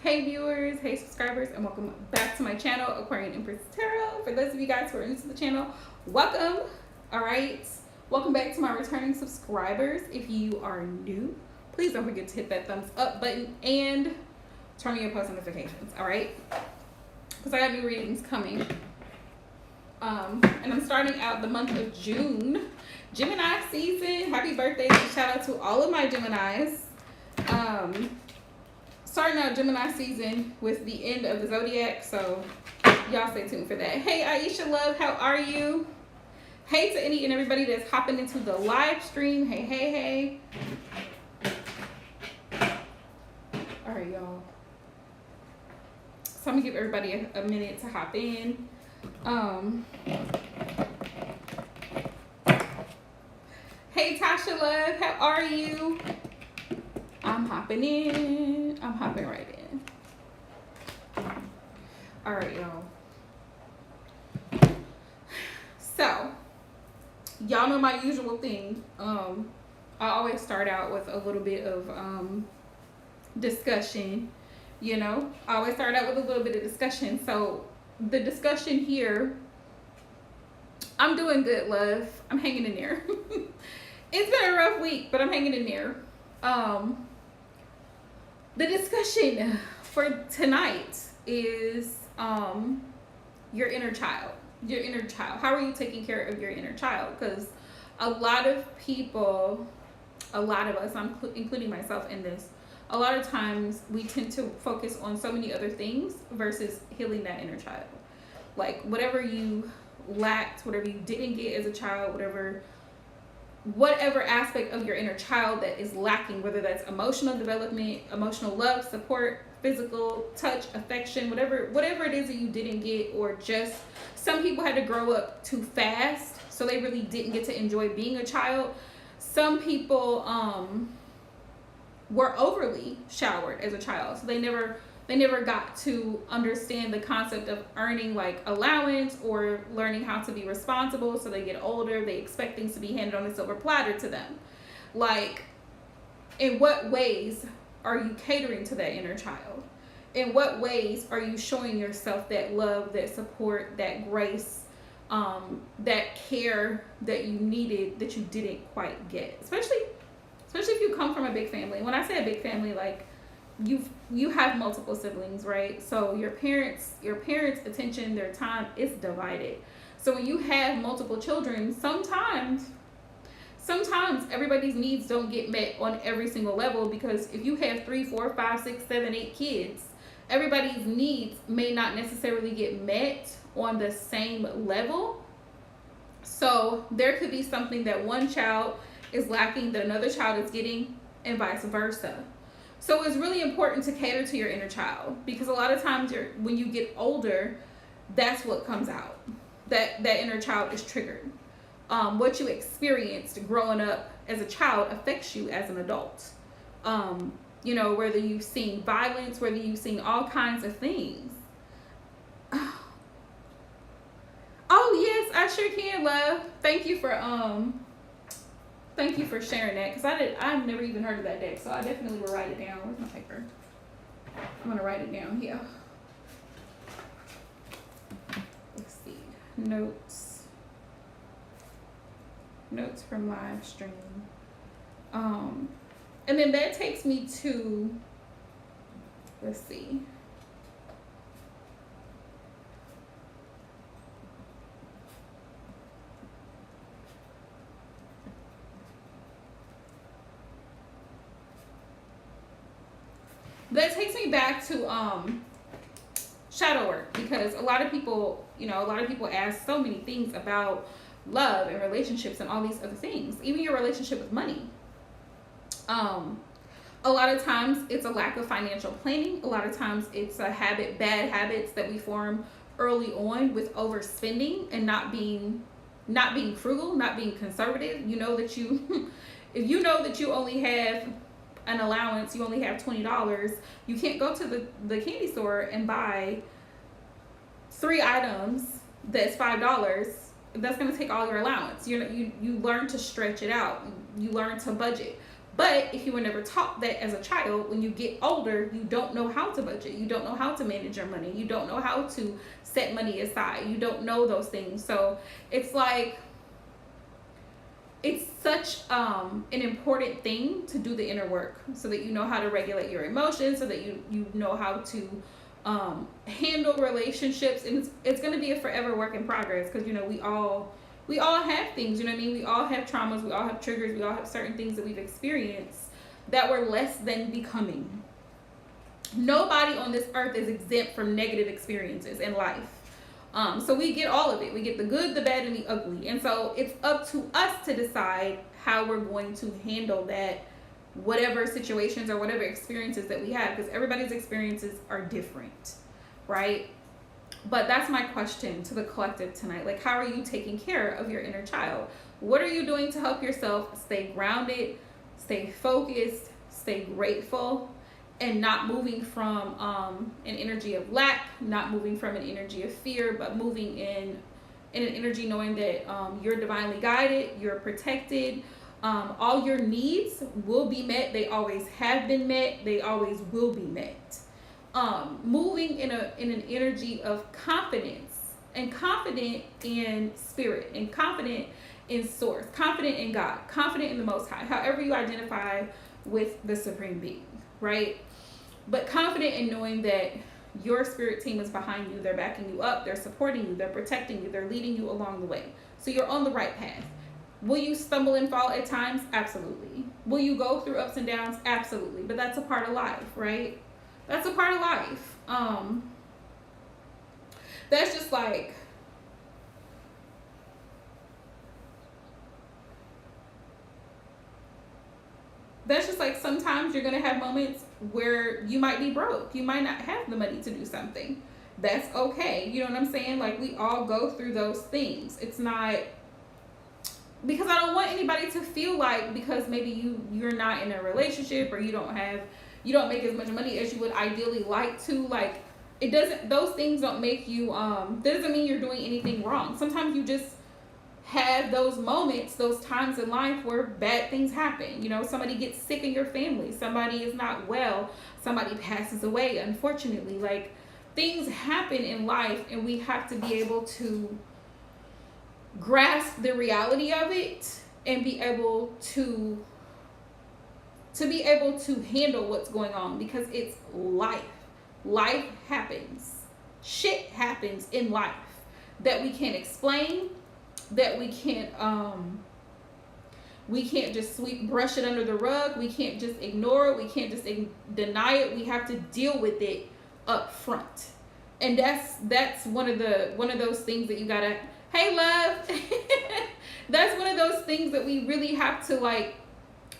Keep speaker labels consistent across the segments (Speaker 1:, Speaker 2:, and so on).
Speaker 1: Hey viewers, hey subscribers, and welcome back to my channel, Aquarian Empress Tarot. For those of you guys who are new to the channel, welcome. All right, welcome back to my returning subscribers. If you are new, please don't forget to hit that thumbs up button and turn on your post notifications. All right, because I got new readings coming. And I'm starting out the month of June, Gemini season. Happy birthday and shout out to all of my Geminis. Starting out Gemini season with the end of the zodiac, so y'all stay tuned for that. Hey Aisha love, how are you? Hey to any and everybody that's hopping into the live stream. Hey. All right, y'all. So I'm gonna give everybody a minute to hop in. Hey Tasha love, how are you? I'm hopping in. I'm hopping right in. All right, y'all. So, y'all know my usual thing. I always start out with a little bit of discussion. You know, I always start out with a little bit of discussion. So, the discussion here, I'm doing good, love. I'm hanging in there. It's been a rough week, but I'm hanging in there. The discussion for tonight is your inner child. Your inner child. How are you taking care of your inner child? Because a lot of people, a lot of us, I'm including myself in this, a lot of times we tend to focus on so many other things versus healing that inner child. Like whatever you lacked, whatever you didn't get as a child, whatever aspect of your inner child that is lacking, whether that's emotional development, emotional love, support, physical touch, affection, whatever it is that you didn't get, or just some people had to grow up too fast, so they really didn't get to enjoy being a child. Some people were overly showered as a child, so they never got to understand the concept of earning like allowance or learning how to be responsible. So they get older, they expect things to be handed on a silver platter to them. Like, in what ways are you catering to that inner child? In what ways are you showing yourself that love, that support, that grace, that care that you needed that you didn't quite get? Especially if you come from a big family. When I say a big family, like, you have multiple siblings, right? So your parents attention, their time is divided. So when you have multiple children, sometimes everybody's needs don't get met on every single level, because if you have 3, 4, 5, 6, 7, 8 kids, everybody's needs may not necessarily get met on the same level. So there could be something that one child is lacking that another child is getting, and vice versa. So it's really important to cater to your inner child, because a lot of times when you get older, that's what comes out. That inner child is triggered. What you experienced growing up as a child affects you as an adult. You know, whether you've seen violence, whether you've seen all kinds of things. Oh yes, I sure can, love. Thank you for sharing that, because I've never even heard of that deck, so I definitely will write it down. Where's my paper? I'm gonna write it down here. Let's see. Notes from live stream. And then that takes me to, let's see. That takes me back to shadow work, because a lot of people ask so many things about love and relationships and all these other things, even your relationship with money. A lot of times it's a lack of financial planning. A lot of times it's bad habits that we form early on with overspending and not being frugal, not being conservative. You know that if you know that you only have an allowance, you only have $20, you can't go to the candy store and buy 3 items that's $5. That's going to take all your allowance. You learn to stretch it out. You learn to budget. But if you were never taught that as a child, when you get older, you don't know how to budget. You don't know how to manage your money. You don't know how to set money aside. You don't know those things. So it's like, it's such an important thing to do the inner work, so that you know how to regulate your emotions, so that you know how to handle relationships. And it's going to be a forever work in progress, because we all have things, you know what I mean? We all have traumas, we all have triggers, we all have certain things that we've experienced that were less than becoming. Nobody on this earth is exempt from negative experiences in life. So we get all of it. We get the good, the bad, and the ugly. And so it's up to us to decide how we're going to handle that, whatever situations or whatever experiences that we have, because everybody's experiences are different, right? But that's my question to the collective tonight. Like, how are you taking care of your inner child? What are you doing to help yourself stay grounded, stay focused, stay grateful, and not moving from an energy of lack, not moving from an energy of fear, but moving in an energy knowing that you're divinely guided, you're protected, all your needs will be met. They always have been met. They always will be met. Moving in an energy of confidence, and confident in spirit, and confident in source, confident in God, confident in the Most High, however you identify with the Supreme Being, right? But confident in knowing that your spirit team is behind you, they're backing you up, they're supporting you, they're protecting you, they're leading you along the way. So you're on the right path. Will you stumble and fall at times? Absolutely. Will you go through ups and downs? Absolutely. But that's a part of life, right? That's a part of life. That's just like, sometimes you're going to have moments where you might be broke. You might not have the money to do something. That's okay. You know what I'm saying? Like, we all go through those things. It's not, because I don't want anybody to feel like, because maybe you're not in a relationship, or you don't make as much money as you would ideally like to, like, those things don't make you, doesn't mean you're doing anything wrong. Sometimes you just have those moments, those times in life where bad things happen. Somebody gets sick in your family, somebody is not well, somebody passes away, unfortunately. Like, things happen in life, and we have to be able to grasp the reality of it, and be able to handle what's going on, because it's life. Life happens. Shit happens in life that we can't explain, that we can't just brush it under the rug. We can't just ignore it. We can't just deny it. We have to deal with it up front. And that's one of those things that you gotta, hey love, that's one of those things that we really have to, like,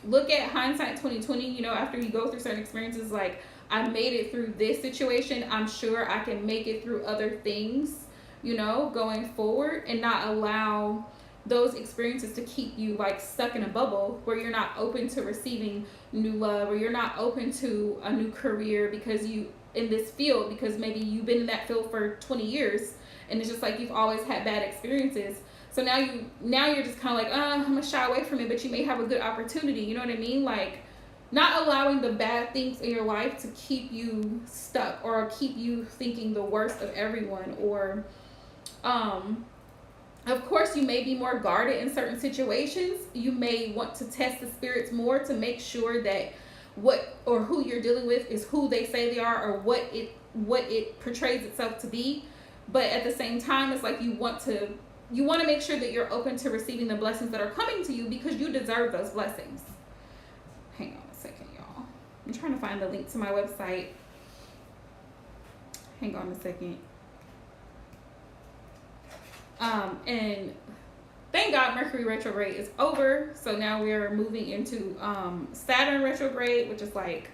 Speaker 1: look at hindsight 2020, after you go through certain experiences. Like, I made it through this situation, I'm sure I can make it through other things, going forward, and not allow those experiences to keep you, like, stuck in a bubble where you're not open to receiving new love, or you're not open to a new career because in this field, because maybe you've been in that field for 20 years and it's just like you've always had bad experiences. So now you're just kind of like, I'm gonna shy away from it, but you may have a good opportunity. You know what I mean? Like, not allowing the bad things in your life to keep you stuck, or keep you thinking the worst of everyone. Or, of course, you may be more guarded in certain situations. You may want to test the spirits more to make sure that what or who you're dealing with is who they say they are, or what it portrays itself to be. But at the same time, it's like you want to make sure that you're open to receiving the blessings that are coming to you, because you deserve those blessings. Hang on a second, y'all. I'm trying to find the link to my website. Hang on a second. And thank God Mercury retrograde is over. So now we're moving into Saturn retrograde, which is like,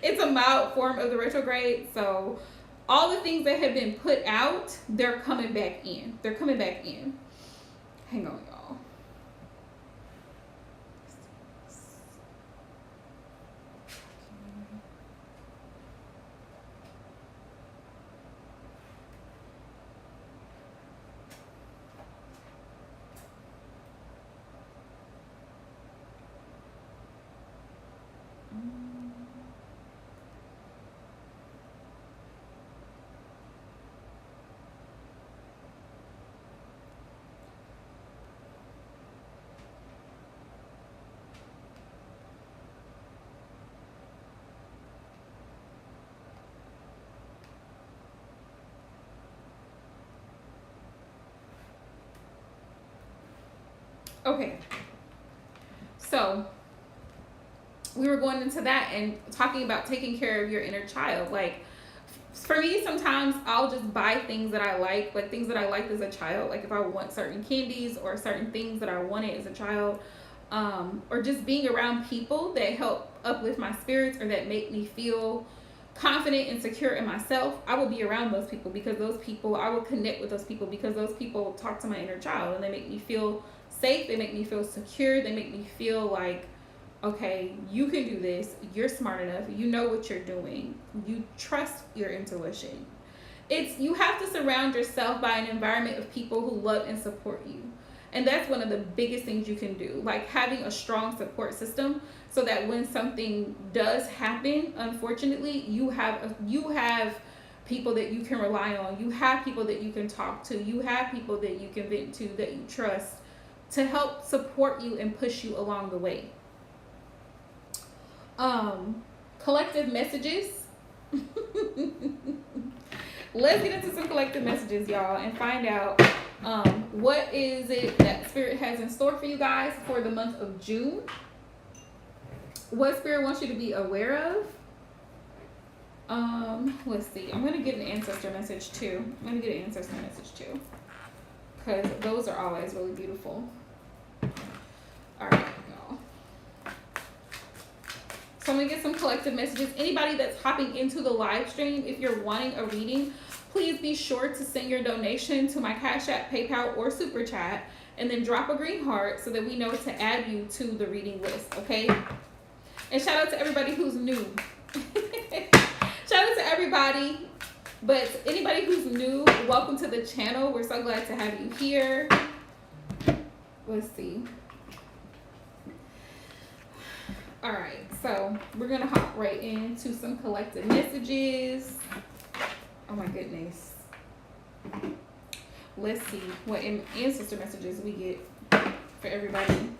Speaker 1: it's a mild form of the retrograde. So all the things that have been put out, they're coming back in. Hang on, y'all. Okay. So we were going into that and talking about taking care of your inner child. Like, for me, sometimes I'll just buy things that I like things that I liked as a child. Like if I want certain candies or certain things that I wanted as a child, or just being around people that help uplift my spirits or that make me feel confident and secure in myself, I will be around those people, because those people, I will connect with those people, because those people talk to my inner child and they make me feel safe, they make me feel secure, they make me feel like, okay, you can do this, you're smart enough, you know what you're doing, you trust your intuition. You have to surround yourself by an environment of people who love and support you. And that's one of the biggest things you can do, like having a strong support system, so that when something does happen, unfortunately, you have people that you can rely on, you have people that you can talk to, you have people that you can vent to, that you trust, to help support you and push you along the way. Collective messages. Let's get into some collective messages, y'all, and find out what is it that Spirit has in store for you guys for the month of June. What Spirit wants you to be aware of. Let's see. I'm going to get an ancestor message too. Because those are always really beautiful. All right, y'all. So I'm going to get some collective messages. Anybody that's hopping into the live stream, if you're wanting a reading, please be sure to send your donation to my Cash App, PayPal, or Super Chat, and then drop a green heart so that we know to add you to the reading list, okay? And shout out to everybody who's new. Shout out to everybody, but anybody who's new, welcome to the channel. We're so glad to have you here. Let's see. All right, so we're gonna hop right into some collective messages. Oh my goodness. Let's see what ancestor messages we get for everybody.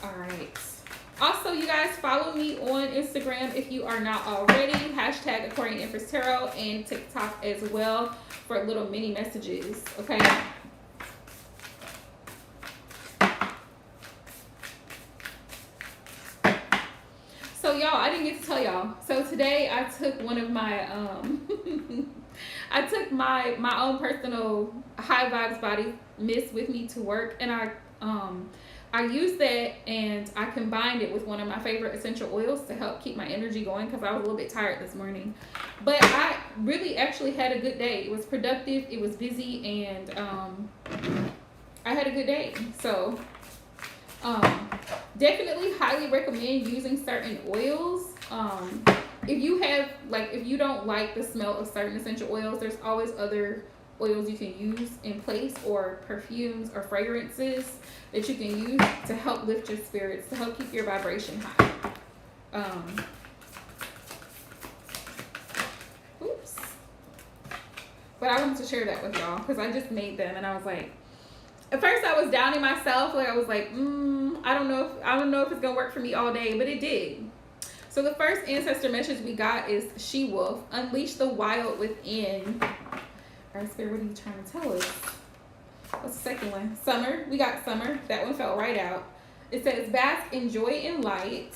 Speaker 1: All right. Also, you guys, follow me on Instagram if you are not already. Hashtag Aquarian Empress Tarot, and TikTok as well for little mini messages, okay? So y'all, I didn't get to tell y'all. So today I took one of my I took my own personal High Vibes body mist with me to work, and I used that and I combined it with one of my favorite essential oils to help keep my energy going, because I was a little bit tired this morning. But I really actually had a good day. It was productive, it was busy, and I had a good day. So definitely highly recommend using certain oils. If you don't like the smell of certain essential oils, there's always other oils you can use in place, or perfumes or fragrances that you can use to help lift your spirits, to help keep your vibration high. Oops. But I wanted to share that with y'all because I just made them, and I was like, at first I was doubting myself. Like I was like, I don't know if it's gonna work for me all day, but it did. So the first ancestor message we got is She-Wolf, unleash the wild within. All right, Spirit, what are you trying to tell us? What's the second one? Summer. We got Summer. That one fell right out. It says bask in joy and light.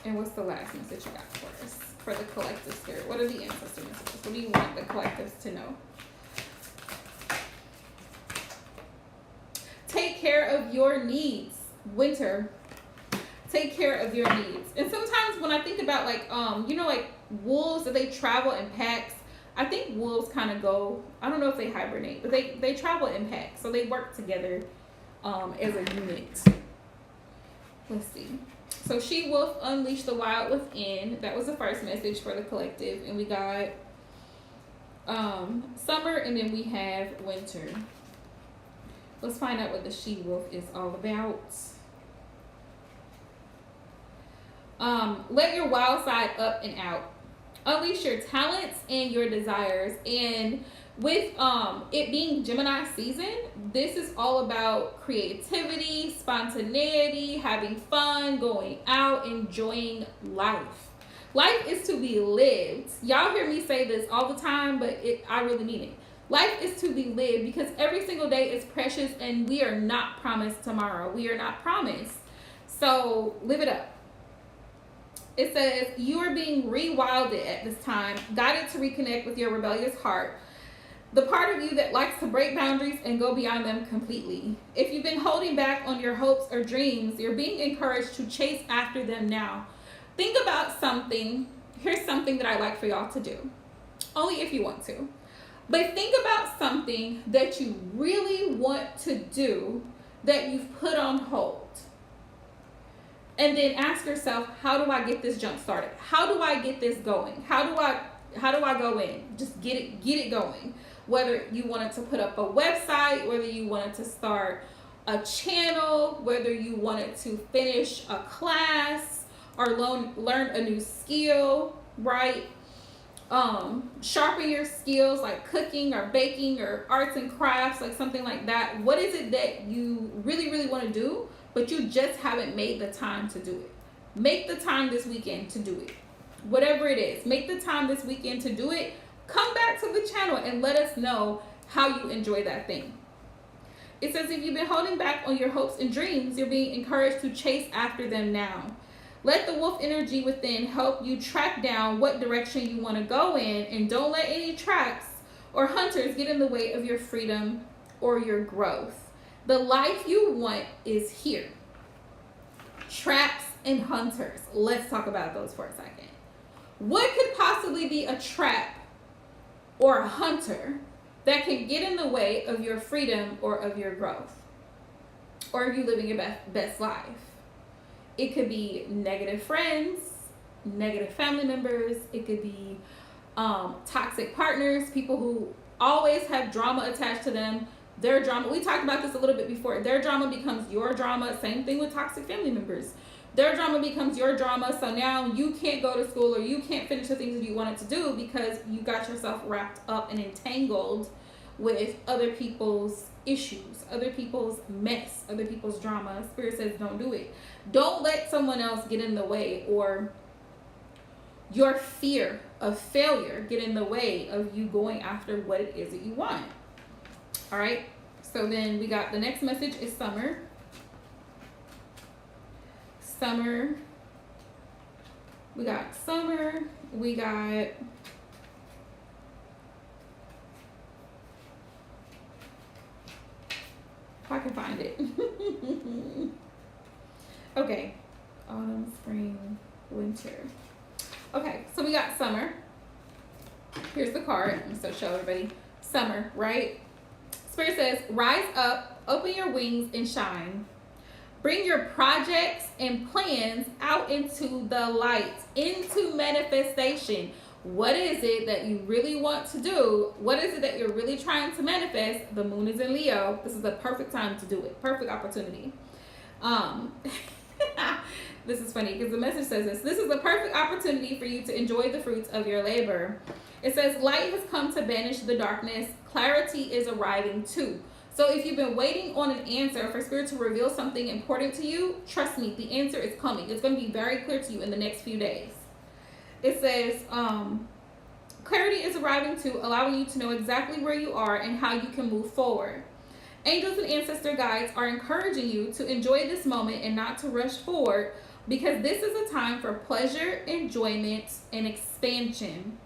Speaker 1: And what's the last message you got for us? For the collective, Spirit. What are the ancestor messages? What do you want the collectives to know? Take care of your needs. Winter. Take care of your needs. And sometimes when I think about like wolves, that they travel in packs, I think wolves kind of go, I don't know if they hibernate, but they travel in packs, so they work together as a unit. Let's see. So She-Wolf, unleash the wild within. That was the first message for the collective, and we got summer, and then we have winter. Let's find out what the She-Wolf is all about. Let your wild side up and out. Unleash your talents and your desires. And with it being Gemini season, this is all about creativity, spontaneity, having fun, going out, enjoying life. Life is to be lived. Y'all hear me say this all the time, but I really mean it. Life is to be lived because every single day is precious and we are not promised tomorrow. We are not promised. So live it up. It says, you are being rewilded at this time, guided to reconnect with your rebellious heart. The part of you that likes to break boundaries and go beyond them completely. If you've been holding back on your hopes or dreams, you're being encouraged to chase after them now. Think about something. Here's something that I like for y'all to do. Only if you want to. But think about something that you really want to do that you've put on hold. And then ask yourself, how do I get this jump started? How do I get this going? How do I go in? Just get it going. Whether you wanted to put up a website, whether you wanted to start a channel, whether you wanted to finish a class or learn a new skill, right? Sharpen your skills like cooking or baking or arts and crafts, like something like that. What is it that you really, really want to do, but you just haven't made the time to do it? Make the time this weekend to do it. Whatever it is, make the time this weekend to do it. Come back to the channel and let us know how you enjoy that thing. It says, if you've been holding back on your hopes and dreams, you're being encouraged to chase after them now. Let the wolf energy within help you track down what direction you want to go in, and don't let any traps or hunters get in the way of your freedom or your growth. The life you want is here. Traps and hunters. Let's talk about those for a second. What could possibly be a trap or a hunter that can get in the way of your freedom or of your growth, or of you living your best life? It could be negative friends, negative family members. It could be toxic partners, people who always have drama attached to them. Their drama, we talked about this a little bit before, their drama becomes your drama. Same thing with toxic family members. Their drama becomes your drama, so now you can't go to school or you can't finish the things that you wanted to do because you got yourself wrapped up and entangled with other people's issues, other people's mess, other people's drama. Spirit says don't do it. Don't let someone else get in the way, or your fear of failure get in the way of you going after what it is that you want. All right, so then we got the next message is summer. Summer. We got summer. We got if I can find it. Okay. Autumn, spring, winter. Okay, so we got summer. Here's the card. I'm going to show everybody. Summer, right? Spirit says, rise up, open your wings, and shine. Bring your projects and plans out into the light, into manifestation. What is it that you really want to do? What is it that you're really trying to manifest? The moon is in Leo. This is the perfect time to do it. Perfect opportunity. This is funny because the message says this. This is the perfect opportunity for you to enjoy the fruits of your labor. It says, light has come to banish the darkness. Clarity is arriving too. So if you've been waiting on an answer for Spirit to reveal something important to you, trust me, the answer is coming. It's going to be very clear to you in the next few days. It says, clarity is arriving too, allowing you to know exactly where you are and how you can move forward. Angels and ancestor guides are encouraging you to enjoy this moment and not to rush forward, because this is a time for pleasure, enjoyment, and expansion.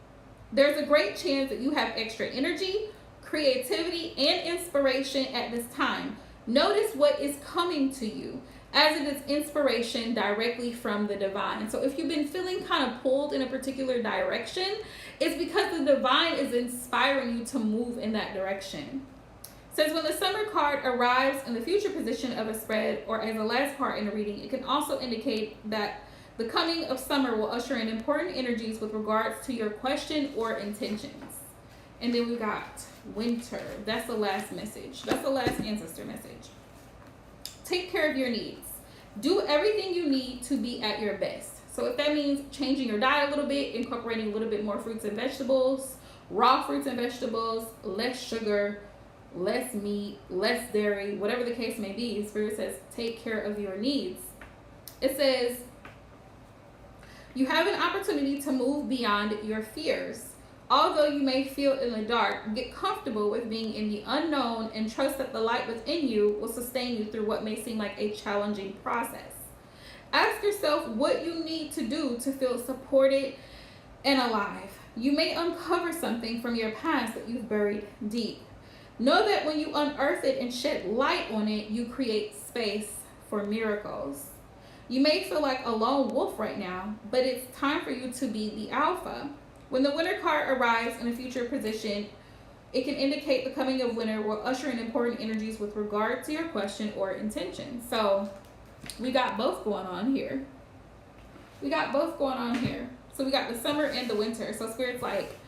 Speaker 1: There's a great chance that you have extra energy, creativity, and inspiration at this time. Notice what is coming to you, as it is inspiration directly from the divine. So if you've been feeling kind of pulled in a particular direction, it's because the divine is inspiring you to move in that direction. It says, when the summer card arrives in the future position of a spread or as a last part in a reading, it can also indicate that the coming of summer will usher in important energies with regards to your question or intentions. And then we got winter. That's the last message. That's the last ancestor message. Take care of your needs. Do everything you need to be at your best. So if that means changing your diet a little bit, incorporating a little bit more fruits and vegetables, raw fruits and vegetables, less sugar, less meat, less dairy, whatever the case may be, Spirit says take care of your needs. It says, You have an opportunity to move beyond your fears. Although you may feel in the dark, get comfortable with being in the unknown and trust that the light within you will sustain you through what may seem like a challenging process. Ask yourself what you need to do to feel supported and alive. You may uncover something from your past that you've buried deep. Know that when you unearth it and shed light on it, you create space for miracles. You may feel like a lone wolf right now, but it's time for you to be the alpha. When the winter card arrives in a future position, it can indicate the coming of winter will usher in important energies with regard to your question or intention. So we got both going on here. So we got the summer and the winter. So Spirit's like,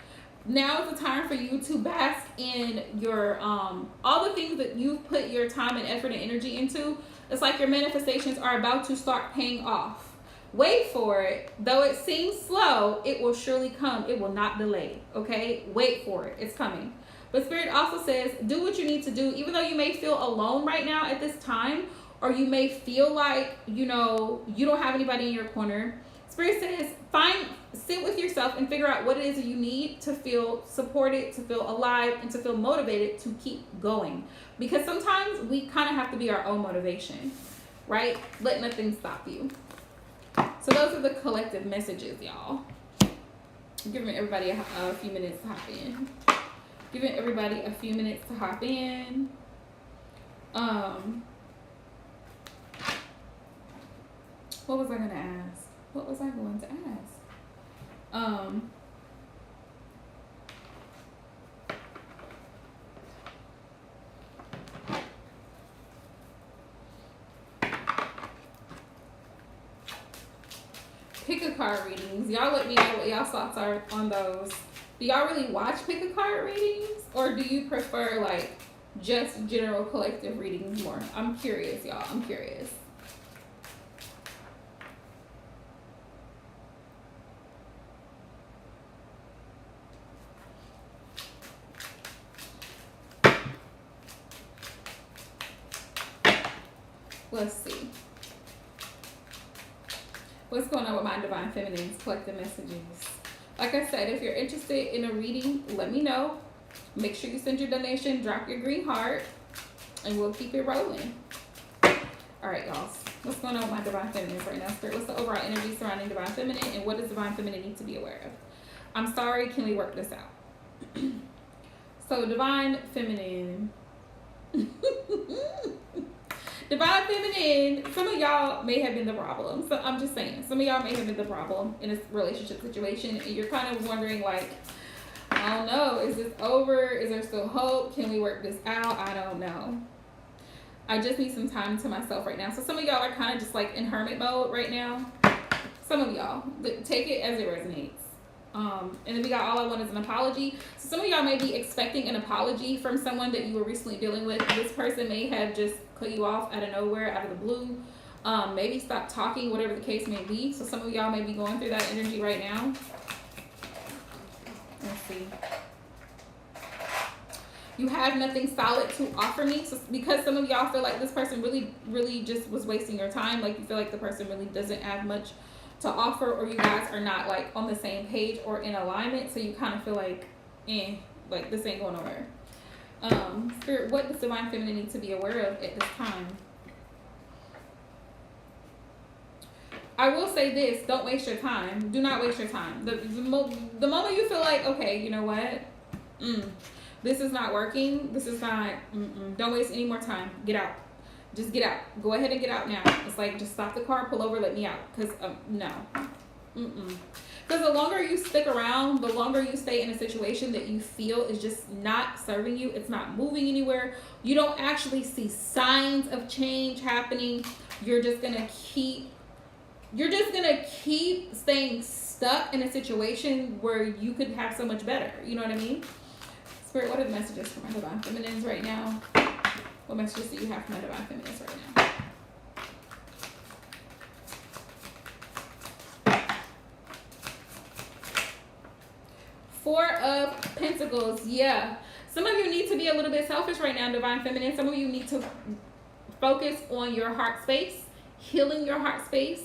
Speaker 1: now is the time for you to bask in your all the things that you've put your time and effort and energy into. It's like your manifestations are about to start paying off. Wait for it. Though it seems slow, it will surely come. It will not delay. Okay? Wait for it. It's coming. But Spirit also says, do what you need to do. Even though you may feel alone right now at this time, or you may feel like, you don't have anybody in your corner. Spirit says, sit with yourself and figure out what it is that you need to feel supported, to feel alive, and to feel motivated to keep going. Because sometimes we kind of have to be our own motivation, right? Let nothing stop you. So those are the collective messages, y'all. I'm giving everybody a few minutes to hop in. What was I going to ask? Pick a card readings. Y'all let me know what y'all thoughts are on those. Do y'all really watch pick a card readings? Or do you prefer like just general collective readings more? I'm curious, y'all. I'm curious. Let's see. What's going on with my Divine Feminines collective messages? Like I said, if you're interested in a reading, let me know. Make sure you send your donation, drop your green heart, and we'll keep it rolling. All right, y'all. What's going on with my Divine Feminines right now? Spirit, what's the overall energy surrounding Divine Feminine, and what does Divine Feminine need to be aware of? I'm sorry, can we work this out? So, Divine Feminine. Divine Feminine, some of y'all may have been the problem. So I'm just saying, some of y'all may have been the problem in a relationship situation, and you're kind of wondering like, I don't know, is this over? Is there still hope? Can we work this out? I don't know. I just need some time to myself right now. So some of y'all are kind of just like in hermit mode right now. Some of y'all, take it as it resonates. And then we got all I want is an apology. So some of y'all may be expecting an apology from someone that you were recently dealing with. This person may have just cut you off out of nowhere, out of the blue. Maybe stop talking, whatever the case may be. So some of y'all may be going through that energy right now. Let's see. You have nothing solid to offer me. So because some of y'all feel like this person really just was wasting your time. Like you feel like the person really doesn't have much to offer, or you guys are not like on the same page or in alignment, so you kind of feel like like this ain't going nowhere. Spirit, what does Divine Feminine need to be aware of at this time? I will say this, don't waste your time. Do not waste your time. The moment you feel like, okay, you know what, this is not working, this is not, don't waste any more time. Get out. Just get out. Go ahead and get out now. It's like, just stop the car, pull over, let me out. Because, no. Because the longer you stick around, the longer you stay in a situation that you feel is just not serving you, it's not moving anywhere, you don't actually see signs of change happening, you're just going to keep staying stuck in a situation where you could have so much better. You know what I mean? Spirit, what are the messages for my Divine Feminines right now? What messages do you have for my Divine Feminines right now? Four of Pentacles. Yeah. Some of you need to be a little bit selfish right now, Divine Feminine. Some of you need to focus on your heart space, healing your heart space.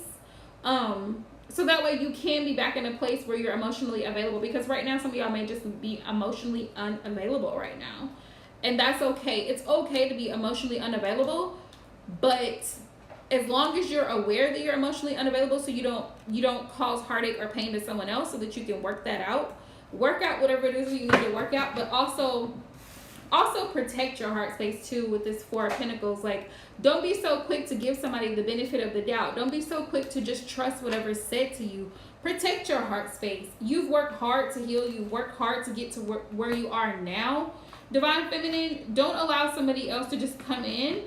Speaker 1: So that way you can be back in a place where you're emotionally available, because right now some of y'all may just be emotionally unavailable right now, and that's okay. It's okay to be emotionally unavailable, but as long as you're aware that you're emotionally unavailable, so you don't cause heartache or pain to someone else, so that you can work that out, work out whatever it is you need to work out, but also protect your heart space too with this Four of Pentacles. Like, don't be so quick to give somebody the benefit of the doubt. Don't be so quick to just trust whatever's said to you. Protect your heart space. You've worked hard to heal. You've worked hard to get to where you are now. Divine Feminine, don't allow somebody else to just come in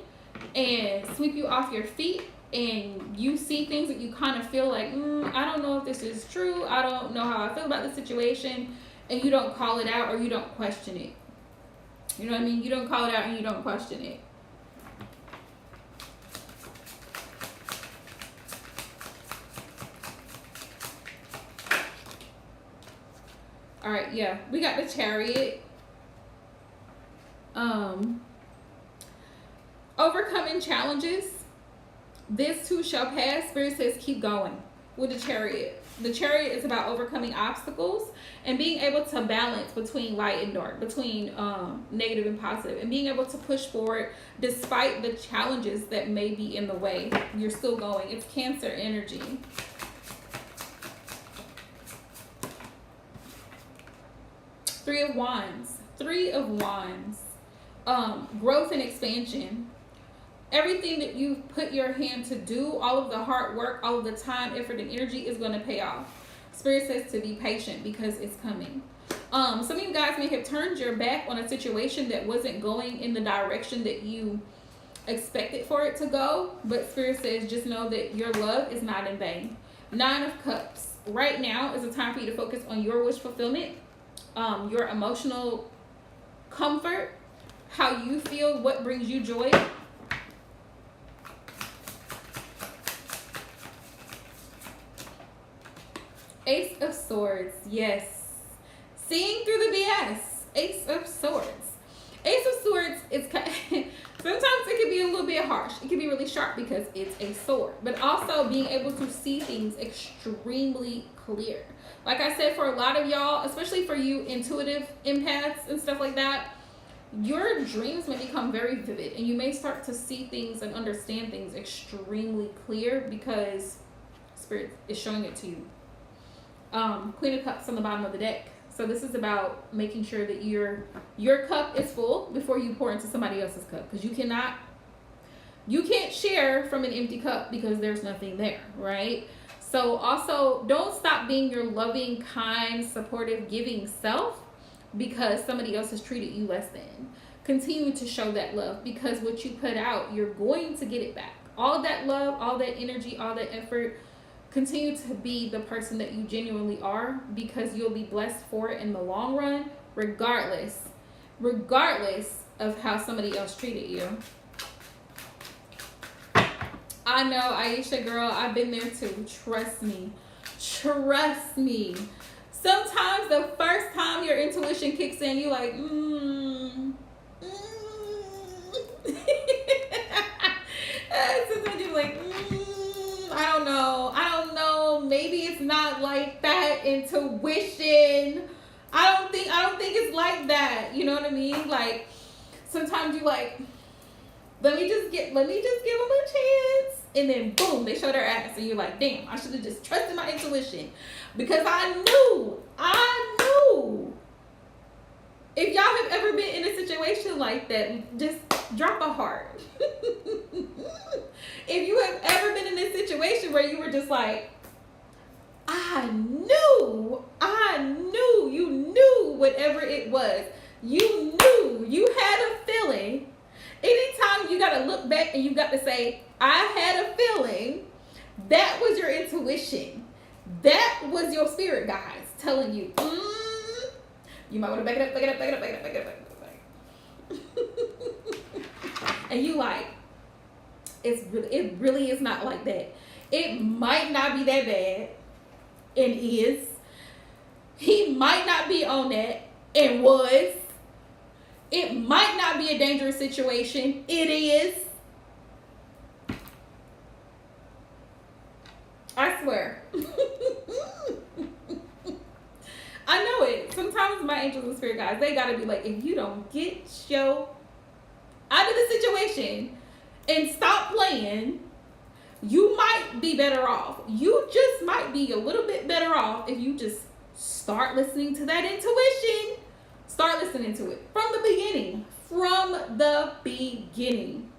Speaker 1: and sweep you off your feet, and you see things that you kind of feel like, I don't know if this is true. I don't know how I feel about the situation. And you don't call it out, or you don't question it. You know what I mean? You don't call it out and you don't question it. All right, yeah. We got the Chariot. Overcoming challenges. This too shall pass. Spirit says keep going with the Chariot. The Chariot is about overcoming obstacles and being able to balance between light and dark, between negative and positive, and being able to push forward despite the challenges that may be in the way. You're still going. It's Cancer energy. Three of Wands. Three of Wands. Growth and expansion. Everything that you put your hand to do, all of the hard work, all of the time, effort, and energy is going to pay off. Spirit says to be patient because it's coming. Some of you guys may have turned your back on a situation that wasn't going in the direction that you expected for it to go. But Spirit says just know that your love is not in vain. Nine of Cups. Right now is a time for you to focus on your wish fulfillment, your emotional comfort, how you feel, what brings you joy. Ace of Swords, yes. Seeing through the BS. Ace of Swords. Ace of Swords is sometimes it can be a little bit harsh. It can be really sharp because it's a sword. But also being able to see things extremely clear. Like I said, for a lot of y'all, especially for you intuitive empaths and stuff like that, your dreams may become very vivid, and you may start to see things and understand things extremely clear because Spirit is showing it to you. Queen of Cups on the bottom of the deck. So this is about making sure that your cup is full before you pour into somebody else's cup, because you can't share from an empty cup because there's nothing there, right? So also don't stop being your loving, kind, supportive, giving self because somebody else has treated you less than. Continue to show that love, because what you put out, you're going to get it back. All that love, all that energy, all that effort. Continue to be the person that you genuinely are, because you'll be blessed for it in the long run, regardless of how somebody else treated you. I know, Aisha girl, I've been there too. Trust me. Trust me. Sometimes the first time your intuition kicks in, you like, Sometimes you're like, I don't know. Maybe it's not like that. Intuition. I don't think it's like that. You know what I mean? Like sometimes you like, let me just give them a chance, and then boom, they show their ass, and you're like, damn, I should have just trusted my intuition, because I knew. If y'all have ever been in a situation like that, just drop a heart. If you have ever been in a situation where you were just like, I knew, you knew whatever it was. You knew, you had a feeling. Anytime you got to look back and you got to say, I had a feeling, that was your intuition. That was your spirit guides telling you, you might want to back it up. And you like, it really is not like that. It might not be that bad. And is. He might not be on that and was. It might not be a dangerous situation. It is. I swear. my angels and spirit guides, they gotta be like, if you don't get your out of the situation and stop playing, you might be better off. You just might be a little bit better off if you just start listening to that intuition. Start listening to it from the beginning. From the beginning.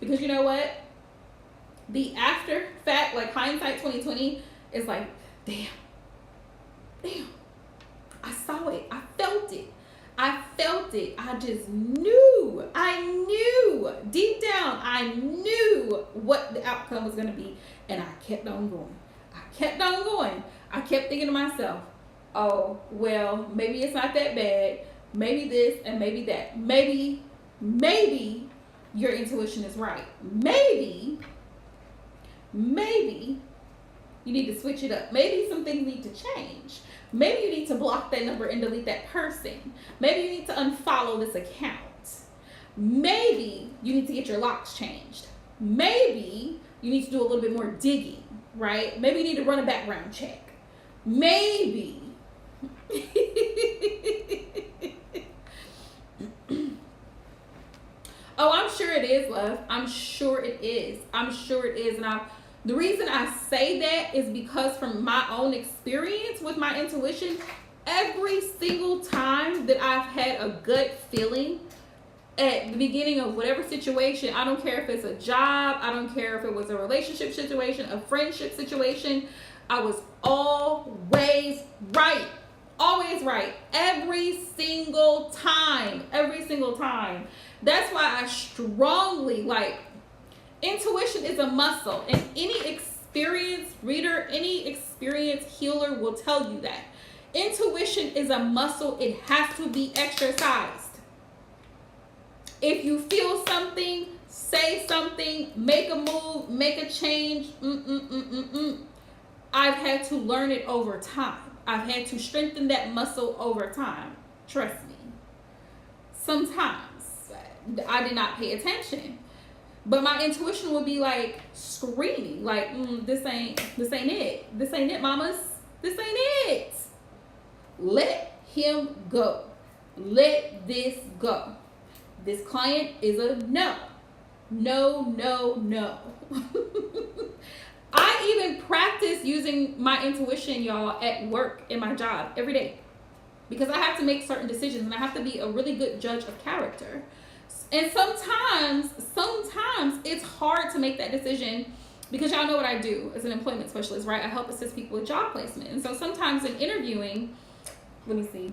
Speaker 1: Because you know what? The after fact, like hindsight 2020, is like, damn, I saw it, I felt it, I just knew, deep down, I knew what the outcome was going to be, and I kept on going, I kept thinking to myself, oh, well, maybe it's not that bad, maybe this and maybe that, maybe your intuition is right, maybe you need to switch it up. Maybe some things need to change. Maybe you need to block that number and delete that person. Maybe you need to unfollow this account. Maybe you need to get your locks changed. Maybe you need to do a little bit more digging, right? Maybe you need to run a background check. Maybe. Oh, I'm sure it is, love. I'm sure it is. And the reason I say that is because from my own experience with my intuition, every single time that I've had a gut feeling at the beginning of whatever situation, I don't care if it's a job, I don't care if it was a relationship situation, a friendship situation, I was always right. Always right. Every single time. That's why I strongly intuition is a muscle, and any experienced reader, any experienced healer will tell you that. Intuition is a muscle. It has to be exercised. If you feel something, say something, make a move, make a change. I've had to learn it over time. I've had to strengthen that muscle over time. Trust me. Sometimes I did not pay attention. But my intuition would be like screaming, like, this ain't it. This ain't it, mamas. This ain't it. Let him go. Let this go. This client is a no. No. I even practice using my intuition, y'all, at work, in my job, every day. Because I have to make certain decisions, and I have to be a really good judge of character. And sometimes it's hard to make that decision, because y'all know what I do as an employment specialist, right? I help assist people with job placement. And so sometimes in interviewing, let me see.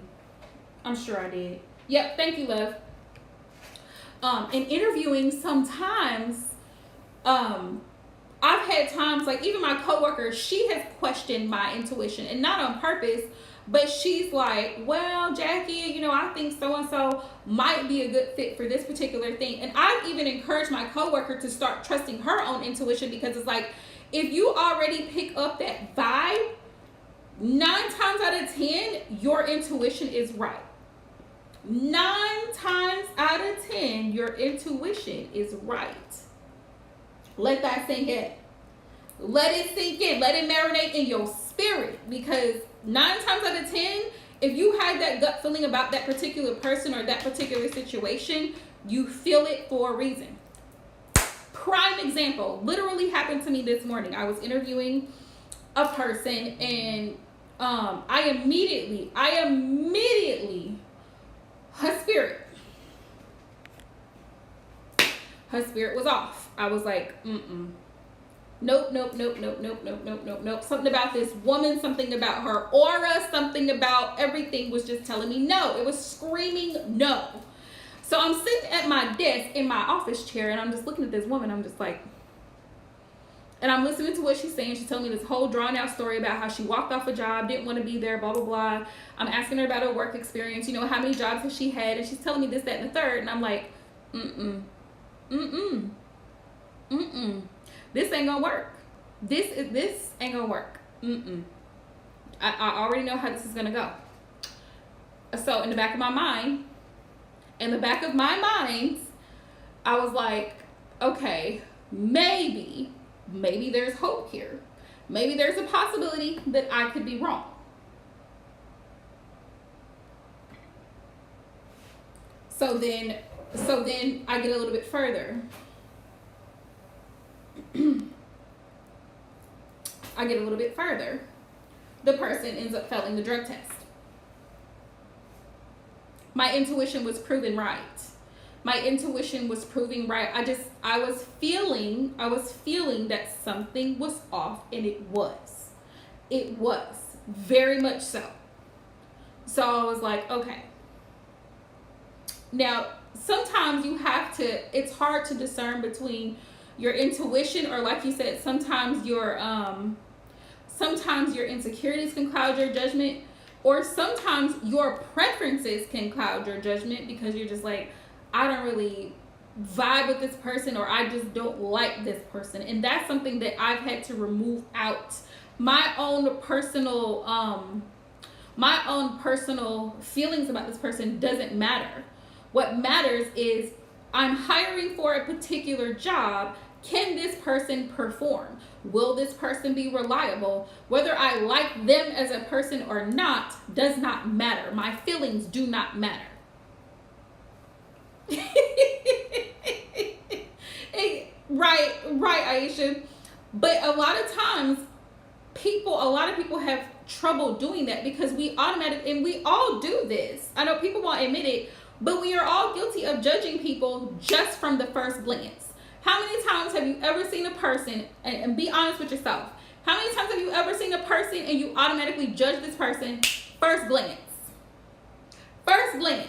Speaker 1: I'm sure I did. Yep, thank you, love. In interviewing, sometimes I've had times, like even my coworker, she has questioned my intuition, and not on purpose, but she's like, well, Jackie, I think so-and-so might be a good fit for this particular thing. And I've even encouraged my coworker to start trusting her own intuition, because it's like, if you already pick up that vibe, 9 times out of 10, your intuition is right. 9 times out of 10, your intuition is right. Let that sink in. Let it sink in. Let it marinate in your spirit, because 9 times out of 10, if you had that gut feeling about that particular person or that particular situation, you feel it for a reason. Prime example, literally happened to me this morning. I was interviewing a person, and I immediately, her spirit was off. I was like, Nope. Something about this woman, something about her aura, something about everything was just telling me no. It was screaming no. So I'm sitting at my desk in my office chair, and I'm just looking at this woman. I'm just like, and I'm listening to what she's saying. She's telling me this whole drawn out story about how she walked off a job, didn't want to be there, blah, blah, blah. I'm asking her about her work experience. How many jobs has she had? And she's telling me this, that, and the third. And I'm like, this ain't gonna work. This ain't gonna work. I already know how this is gonna go. So in the back of my mind, I was like, okay, maybe there's hope here. Maybe there's a possibility that I could be wrong. So then I get a little bit further. I get a little bit further. The person ends up failing the drug test. My intuition was proven right. My intuition was proving right. I was feeling that something was off, and it was. It was. Very much so. So I was like, okay. Now, sometimes it's hard to discern between your intuition, or like you said, sometimes your insecurities can cloud your judgment, or sometimes your preferences can cloud your judgment because you're just like, I don't really vibe with this person, or I just don't like this person. And that's something that I've had to remove out. My own personal feelings about this person doesn't matter. What matters is I'm hiring for a particular job. Can this person perform? Will this person be reliable? Whether I like them as a person or not does not matter. My feelings do not matter. Right, Aisha. But a lot of times, a lot of people have trouble doing that because we all do this. I know people won't admit it, but we are all guilty of judging people just from the first glance. How many times have you ever seen a person, and be honest with yourself, how many times have you ever seen a person and you automatically judge this person first glance? First glance.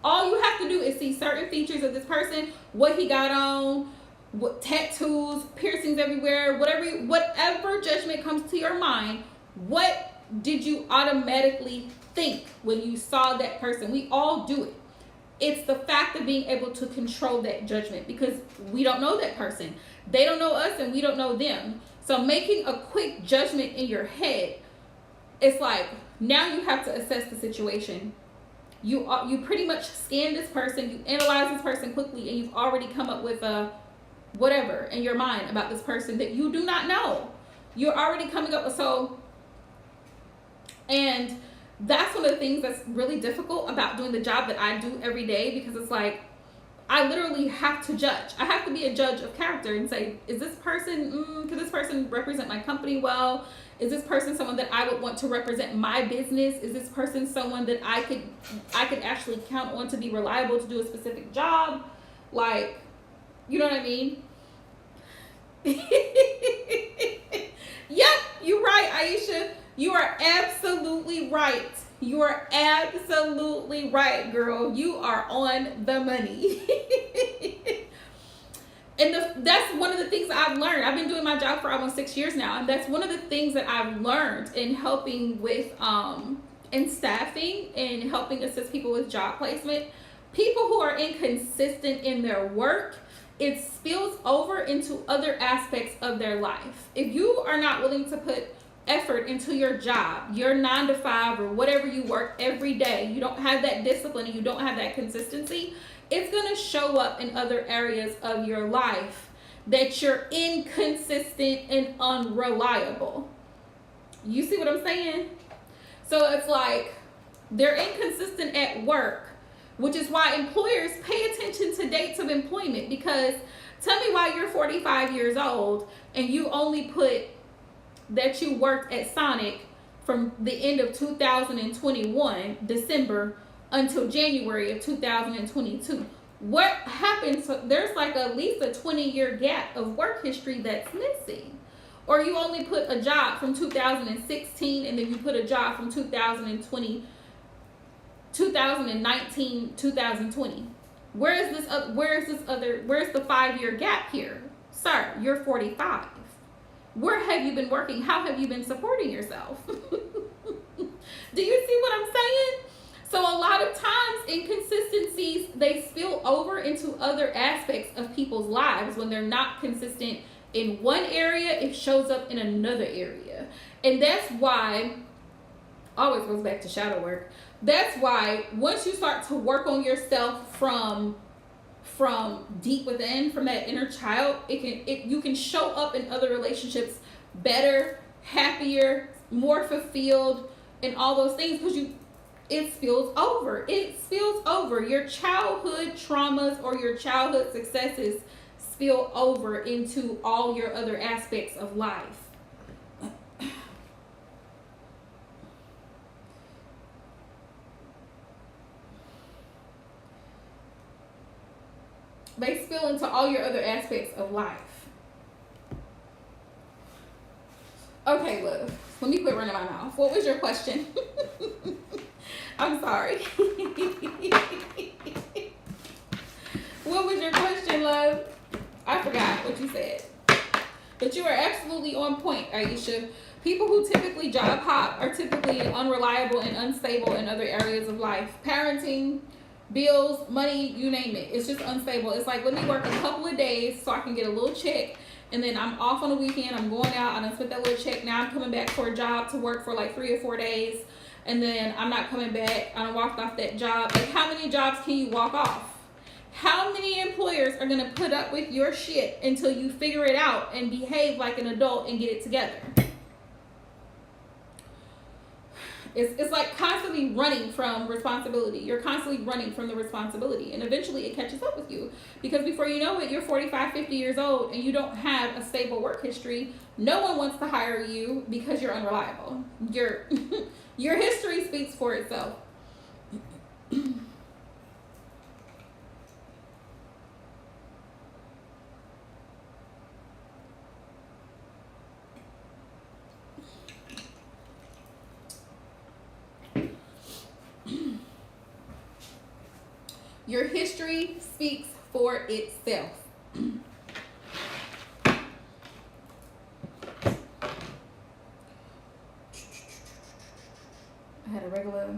Speaker 1: All you have to do is see certain features of this person, what he got on, what tattoos, piercings everywhere, whatever judgment comes to your mind. What did you automatically think when you saw that person? We all do it. It's the fact of being able to control that judgment because we don't know that person. They don't know us and we don't know them. So making a quick judgment in your head, it's like now you have to assess the situation. You pretty much scan this person, you analyze this person quickly, and you've already come up with a whatever in your mind about this person that you do not know. You're already coming up with and that's one of the things that's really difficult about doing the job that I do every day, because it's like I literally have to judge. I have to be a judge of character and say, is this person, could this person represent my company well? Is this person someone that I would want to represent my business? Is this person someone that I could actually count on to be reliable to do a specific job? Like, you know what I mean? Yep, you're right, Aisha. You are absolutely right. You are absolutely right, girl. You are on the money. And that's one of the things I've learned. I've been doing my job for almost 6 years now. And that's one of the things that I've learned in helping with, in staffing and helping assist people with job placement. People who are inconsistent in their work, it spills over into other aspects of their life. If you are not willing to put effort into your job, your 9 to 5 or whatever you work every day, you don't have that discipline and you don't have that consistency, it's going to show up in other areas of your life that you're inconsistent and unreliable. You see what I'm saying? So it's like they're inconsistent at work, which is why employers pay attention to dates of employment. Because tell me why you're 45 years old and you only put that you worked at Sonic from the end of 2021, December, until January of 2022. What happens? There's like at least a 20-year gap of work history that's missing. Or you only put a job from 2016 and then you put a job from 2020, 2019, 2020. Where's the 5-year gap here? Sir, you're 45. Where have you been working? How have you been supporting yourself? Do you see what I'm saying? So a lot of times inconsistencies, they spill over into other aspects of people's lives. When they're not consistent in one area, it shows up in another area. And that's why, always goes back to shadow work. That's why once you start to work on yourself from deep within, from that inner child, you can show up in other relationships better, happier, more fulfilled, and all those things, because it spills over. It spills over. Your childhood traumas or your childhood successes spill over into all your other aspects of life. They spill into all your other aspects of life. Okay, love. Let me quit running my mouth. What was your question? I'm sorry. What was your question, love? I forgot what you said. But you are absolutely on point, Aisha. People who typically job hop are typically unreliable and unstable in other areas of life. Parenting, bills, money, you name it. It's just unstable. It's like, let me work a couple of days so I can get a little check, and then I'm off on the weekend. I'm going out and I spent that little check. Now I'm coming back for a job to work for like 3 or 4 days, and then I'm not coming back. I walked off that job. Like, how many jobs can you walk off? How many employers are going to put up with your shit until you figure it out and behave like an adult and get it together? It's like constantly running from responsibility. You're constantly running from the responsibility, and eventually it catches up with you, because before you know it, you're 45, 50 years old and you don't have a stable work history. No one wants to hire you because you're unreliable. Your history speaks for itself. Your history speaks for itself. I had a regular,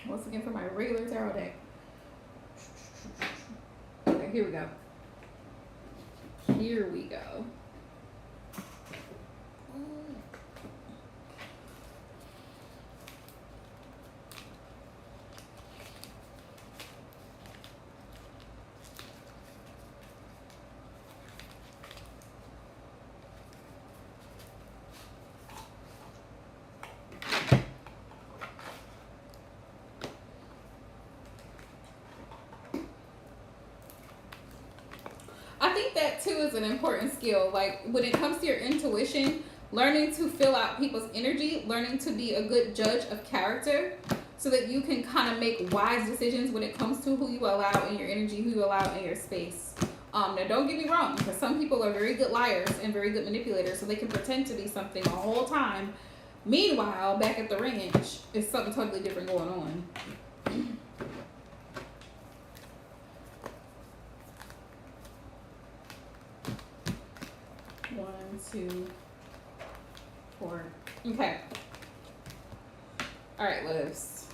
Speaker 1: once again for my regular tarot deck. Okay, here we go. Here we go. I think that too is an important skill. Like, when it comes to your intuition, learning to fill out people's energy, learning to be a good judge of character, so that you can kind of make wise decisions when it comes to who you allow in your energy, who you allow in your space. Now, don't get me wrong, because some people are very good liars and very good manipulators, so they can pretend to be something the whole time. Meanwhile, back at the ranch, it's something totally different going on. 1, 2, 4. Okay. All right, loves.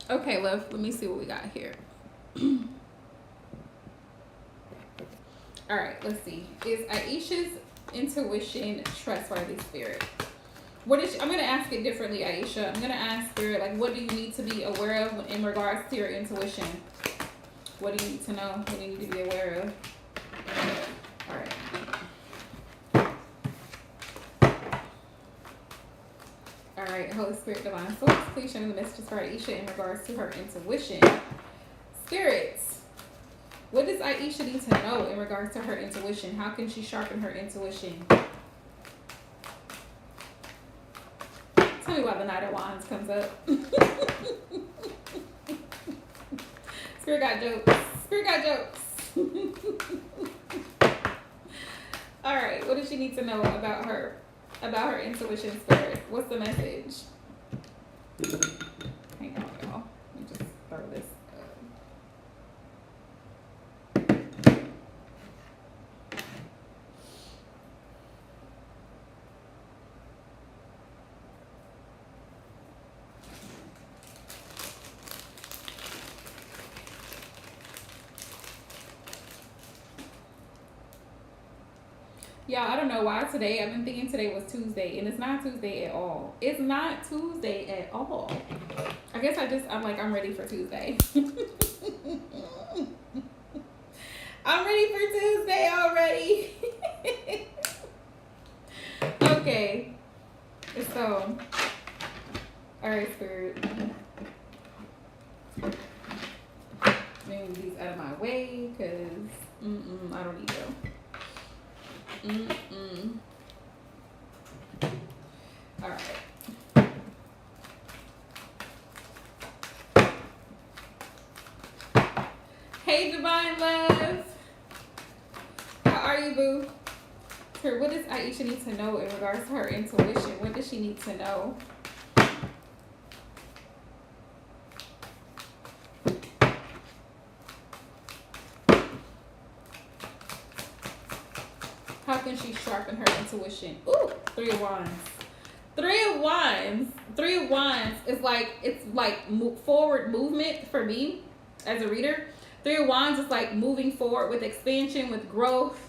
Speaker 1: Okay, love, let me see what we got here. All right, let's see. Is Aisha's intuition trustworthy, Spirit? I'm going to ask it differently, Aisha. I'm going to ask Spirit, like, what do you need to be aware of in regards to your intuition? What do you need to know? What do you need to be aware of? All right. All right, Holy Spirit, Divine Source, please show me the messages for Aisha in regards to her intuition. Spirits, what does Aisha need to know in regards to her intuition? How can she sharpen her intuition? Tell me why the Knight of Wands comes up. Spirit got jokes. Spirit got jokes. All right. What does she need to know about her intuition, Spirit? What's the message? Hang on, y'all. Let me just throw this. Y'all, I don't know why today. I've been thinking today was Tuesday, and it's not Tuesday at all. It's not Tuesday at all. I guess I'm ready for Tuesday. I'm ready for Tuesday already. Okay. So, all right, Spirit. Move these out of my way, because I don't need them. All right. Hey, Divine Love. How are you, boo? What does Aisha need to know in regards to her intuition? What does she need to know? How can she sharpen her intuition? Ooh, 3 of Wands. 3 of Wands. 3 of Wands is it's like forward movement for me as a reader. 3 of Wands is like moving forward with expansion, with growth.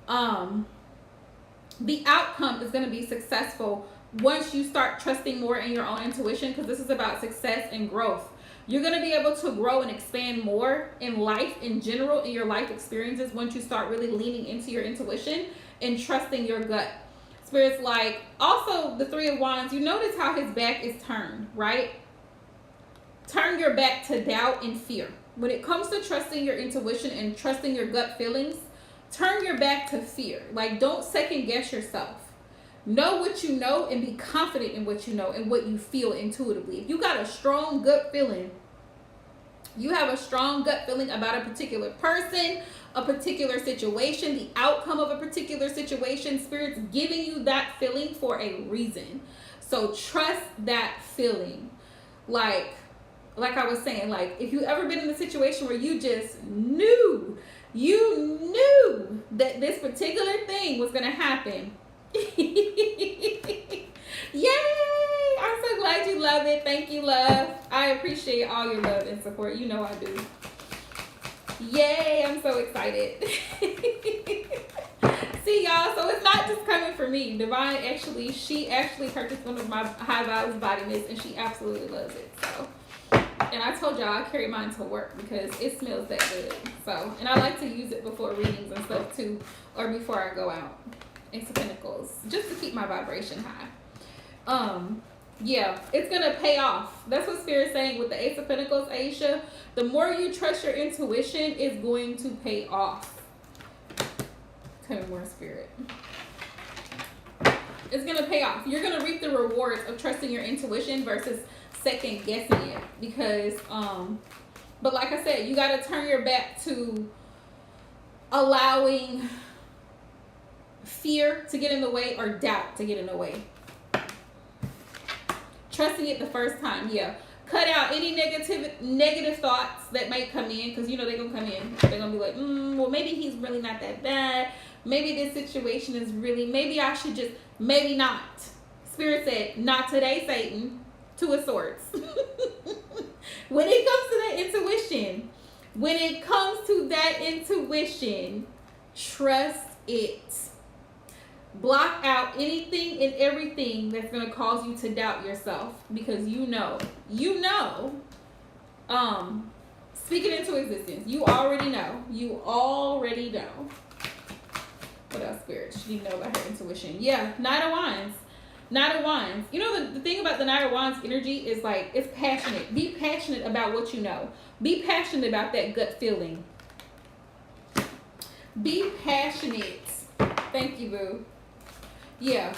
Speaker 1: The outcome is going to be successful once you start trusting more in your own intuition, because this is about success and growth. You're going to be able to grow and expand more in life in general, in your life experiences, once you start really leaning into your intuition and trusting your gut. Spirit's like, also the 3 of Wands, you notice how his back is turned, right? Turn your back to doubt and fear. When it comes to trusting your intuition and trusting your gut feelings, turn your back to fear. Like, don't second guess yourself. Know what you know and be confident in what you know and what you feel intuitively. If you got a strong gut feeling, you have a strong gut feeling about a particular person, a particular situation, the outcome of a particular situation, Spirit's giving you that feeling for a reason. So trust that feeling. Like I was saying, like, if you ever been in a situation where you just knew that this particular thing was going to happen. Yay! I'm so glad you love it. Thank you, love. I appreciate all your love and support. You know I do. Yay! I'm so excited. See, y'all, so it's not just coming for me. Divine she actually purchased one of my High Vibes body mist, and she absolutely loves it. So, and I told y'all I carry mine to work because it smells that good. So, and I like to use it before readings and stuff too, or before I go out. Ace of Pentacles, just to keep my vibration high. Yeah, it's gonna pay off. That's what Spirit's saying with the Ace of Pentacles, Aisha. The more you trust your intuition, it's going to pay off. Tell me more, Spirit. It's gonna pay off. You're gonna reap the rewards of trusting your intuition versus second guessing it. Because but like I said, you gotta turn your back to allowing fear to get in the way or doubt to get in the way. Trusting it the first time, yeah. Cut out any negative thoughts that might come in, because you know they're gonna come in. They're gonna be like, well, maybe he's really not that bad. Maybe this situation is really, maybe I should just, maybe not. Spirit said, not today, Satan. 2 of Swords. When it comes to that intuition, trust it. Block out anything and everything that's going to cause you to doubt yourself, because you know, speak it into existence. You already know. What else, Spirit? She need to know about her intuition. Yeah, Knight of Wands. You know, the thing about the Knight of Wands energy is like, it's passionate. Be passionate about what you know. Be passionate about that gut feeling. Be passionate. Thank you, boo. Yeah,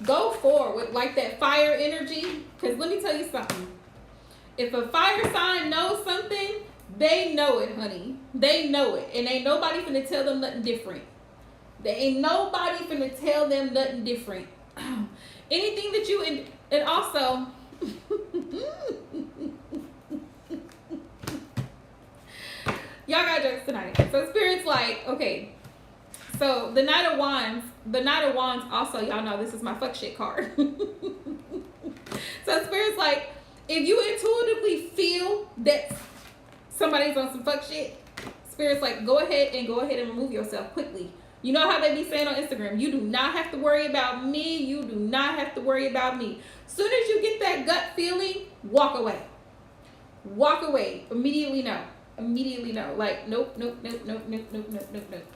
Speaker 1: go forward with like that fire energy, because let me tell you something. If a fire sign knows something, They know it, honey. They know it. And ain't nobody finna tell them nothing different. There ain't nobody finna tell them nothing different. Anything that you, and also, y'all got jokes tonight. So Spirit's like, okay, so the Knight of Wands also, y'all know this is my fuck shit card. So Spirit's like, if you intuitively feel that somebody's on some fuck shit, Spirit's like, go ahead and remove yourself quickly. You know how they be saying on Instagram, you do not have to worry about me. You do not have to worry about me. Soon as you get that gut feeling, walk away. Walk away. Immediately no. Immediately no. Like, nope.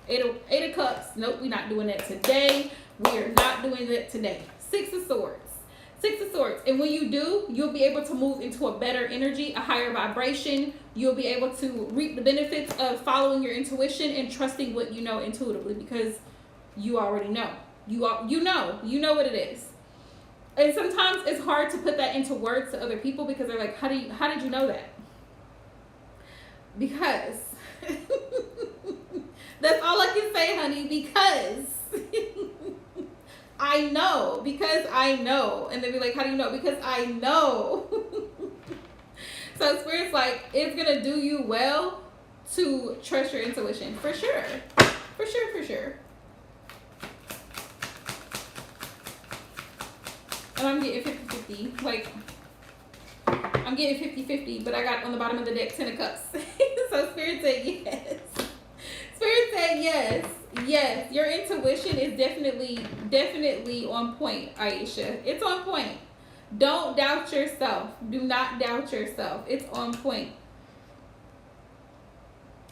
Speaker 1: Eight of Cups. Nope, we're not doing that today. We are not doing that today. Six of Swords. And when you do, you'll be able to move into a better energy, a higher vibration. You'll be able to reap the benefits of following your intuition and trusting what you know intuitively, because you already know. You know what it is. And sometimes it's hard to put that into words to other people, because they're like, how did you know that? Because that's all I can say, honey, because I know, and they'd be like, how do you know? Because I know. So Spirit's like, it's gonna do you well to trust your intuition, for sure. And I'm getting 50-50, like, I'm getting 50-50, but I got on the bottom of the deck 10 of Cups. So Spirit said yes. Spirit said yes. Yes, your intuition is definitely on point, Aisha. It's on point. Don't doubt yourself. Do not doubt yourself. It's on point.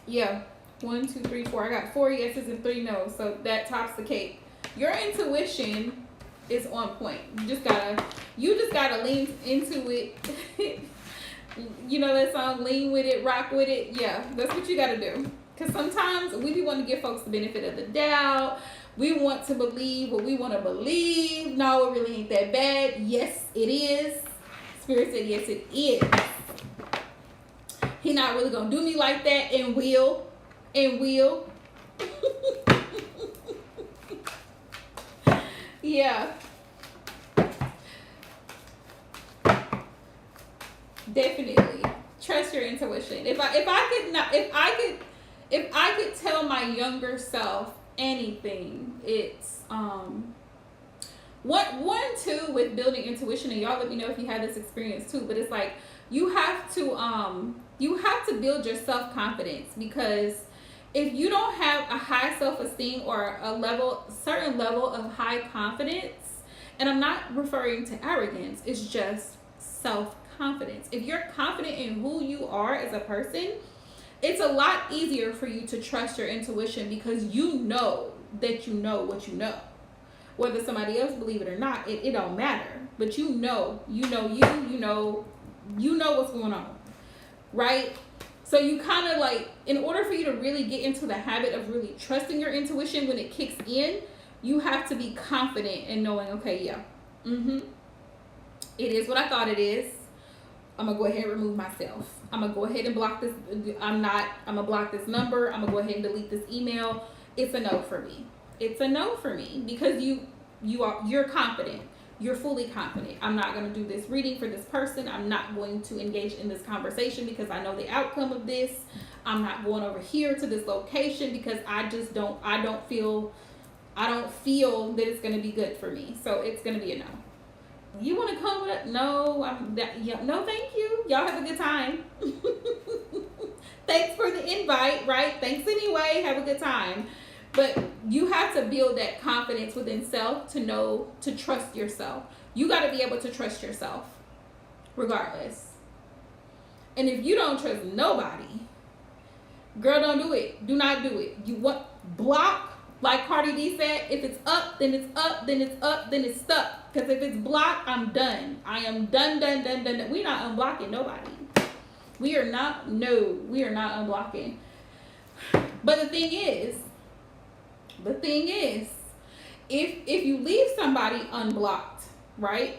Speaker 1: Yeah. 1, 2, 3, 4. I got 4 yeses and 3 nos, so that tops the cake. Your intuition is on point. You just gotta lean into it. You know that song, lean with it, rock with it. Yeah, that's what you gotta do. Because sometimes we be wanting to give folks the benefit of the doubt. We want to believe what we want to believe. No, it really ain't that bad. Yes, it is. Spirit said yes, it is. He not really gonna do me like that, and will. Yeah. Definitely. Trust your intuition. If I could tell my younger self anything, it's one too with building intuition, and y'all let me know if you had this experience too, but it's like you have to build your self-confidence, because if you don't have a high self-esteem or certain level of high confidence, and I'm not referring to arrogance, it's just self-confidence. If you're confident in who you are as a person, it's a lot easier for you to trust your intuition, because you know that you know what you know. Whether somebody else believe it or not, it don't matter. But you know what's going on, right? So you kind of like, in order for you to really get into the habit of really trusting your intuition when it kicks in, you have to be confident in knowing, okay, yeah, it is what I thought it is. I'm gonna go ahead and remove myself. I'm gonna go ahead and block this. I'm gonna block this number. I'm gonna go ahead and delete this email. It's a no for me. It's a no for me, because you're confident. You're fully confident. I'm not going to do this reading for this person. I'm not going to engage in this conversation because I know the outcome of this. I'm not going over here to this location because I don't feel that it's going to be good for me. So it's going to be a no. You want to come with it? No, no, thank you. Y'all have a good time. Thanks for the invite, right? Thanks anyway. Have a good time. But you have to build that confidence within self to trust yourself. You got to be able to trust yourself regardless. And if you don't trust nobody, girl, don't do it. Do not do it. Block, like Cardi B said, if it's up, then it's up, then it's up, then it's stuck. Because if it's blocked, I'm done. I am done. We're not unblocking nobody. We are not unblocking. But the thing is, if you leave somebody unblocked, right,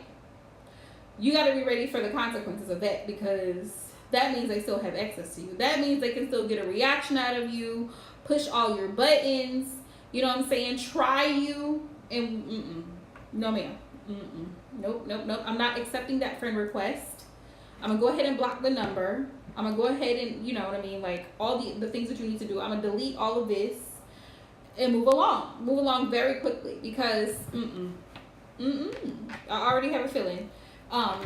Speaker 1: you got to be ready for the consequences of that, because that means they still have access to you. That means they can still get a reaction out of you, push all your buttons, you know what I'm saying, try you, and no ma'am. Nope. I'm not accepting that friend request. I'm gonna go ahead and block the number. I'm gonna go ahead and, you know what I mean, like all the things that you need to do. I'm gonna delete all of this and move along very quickly, because I already have a feeling.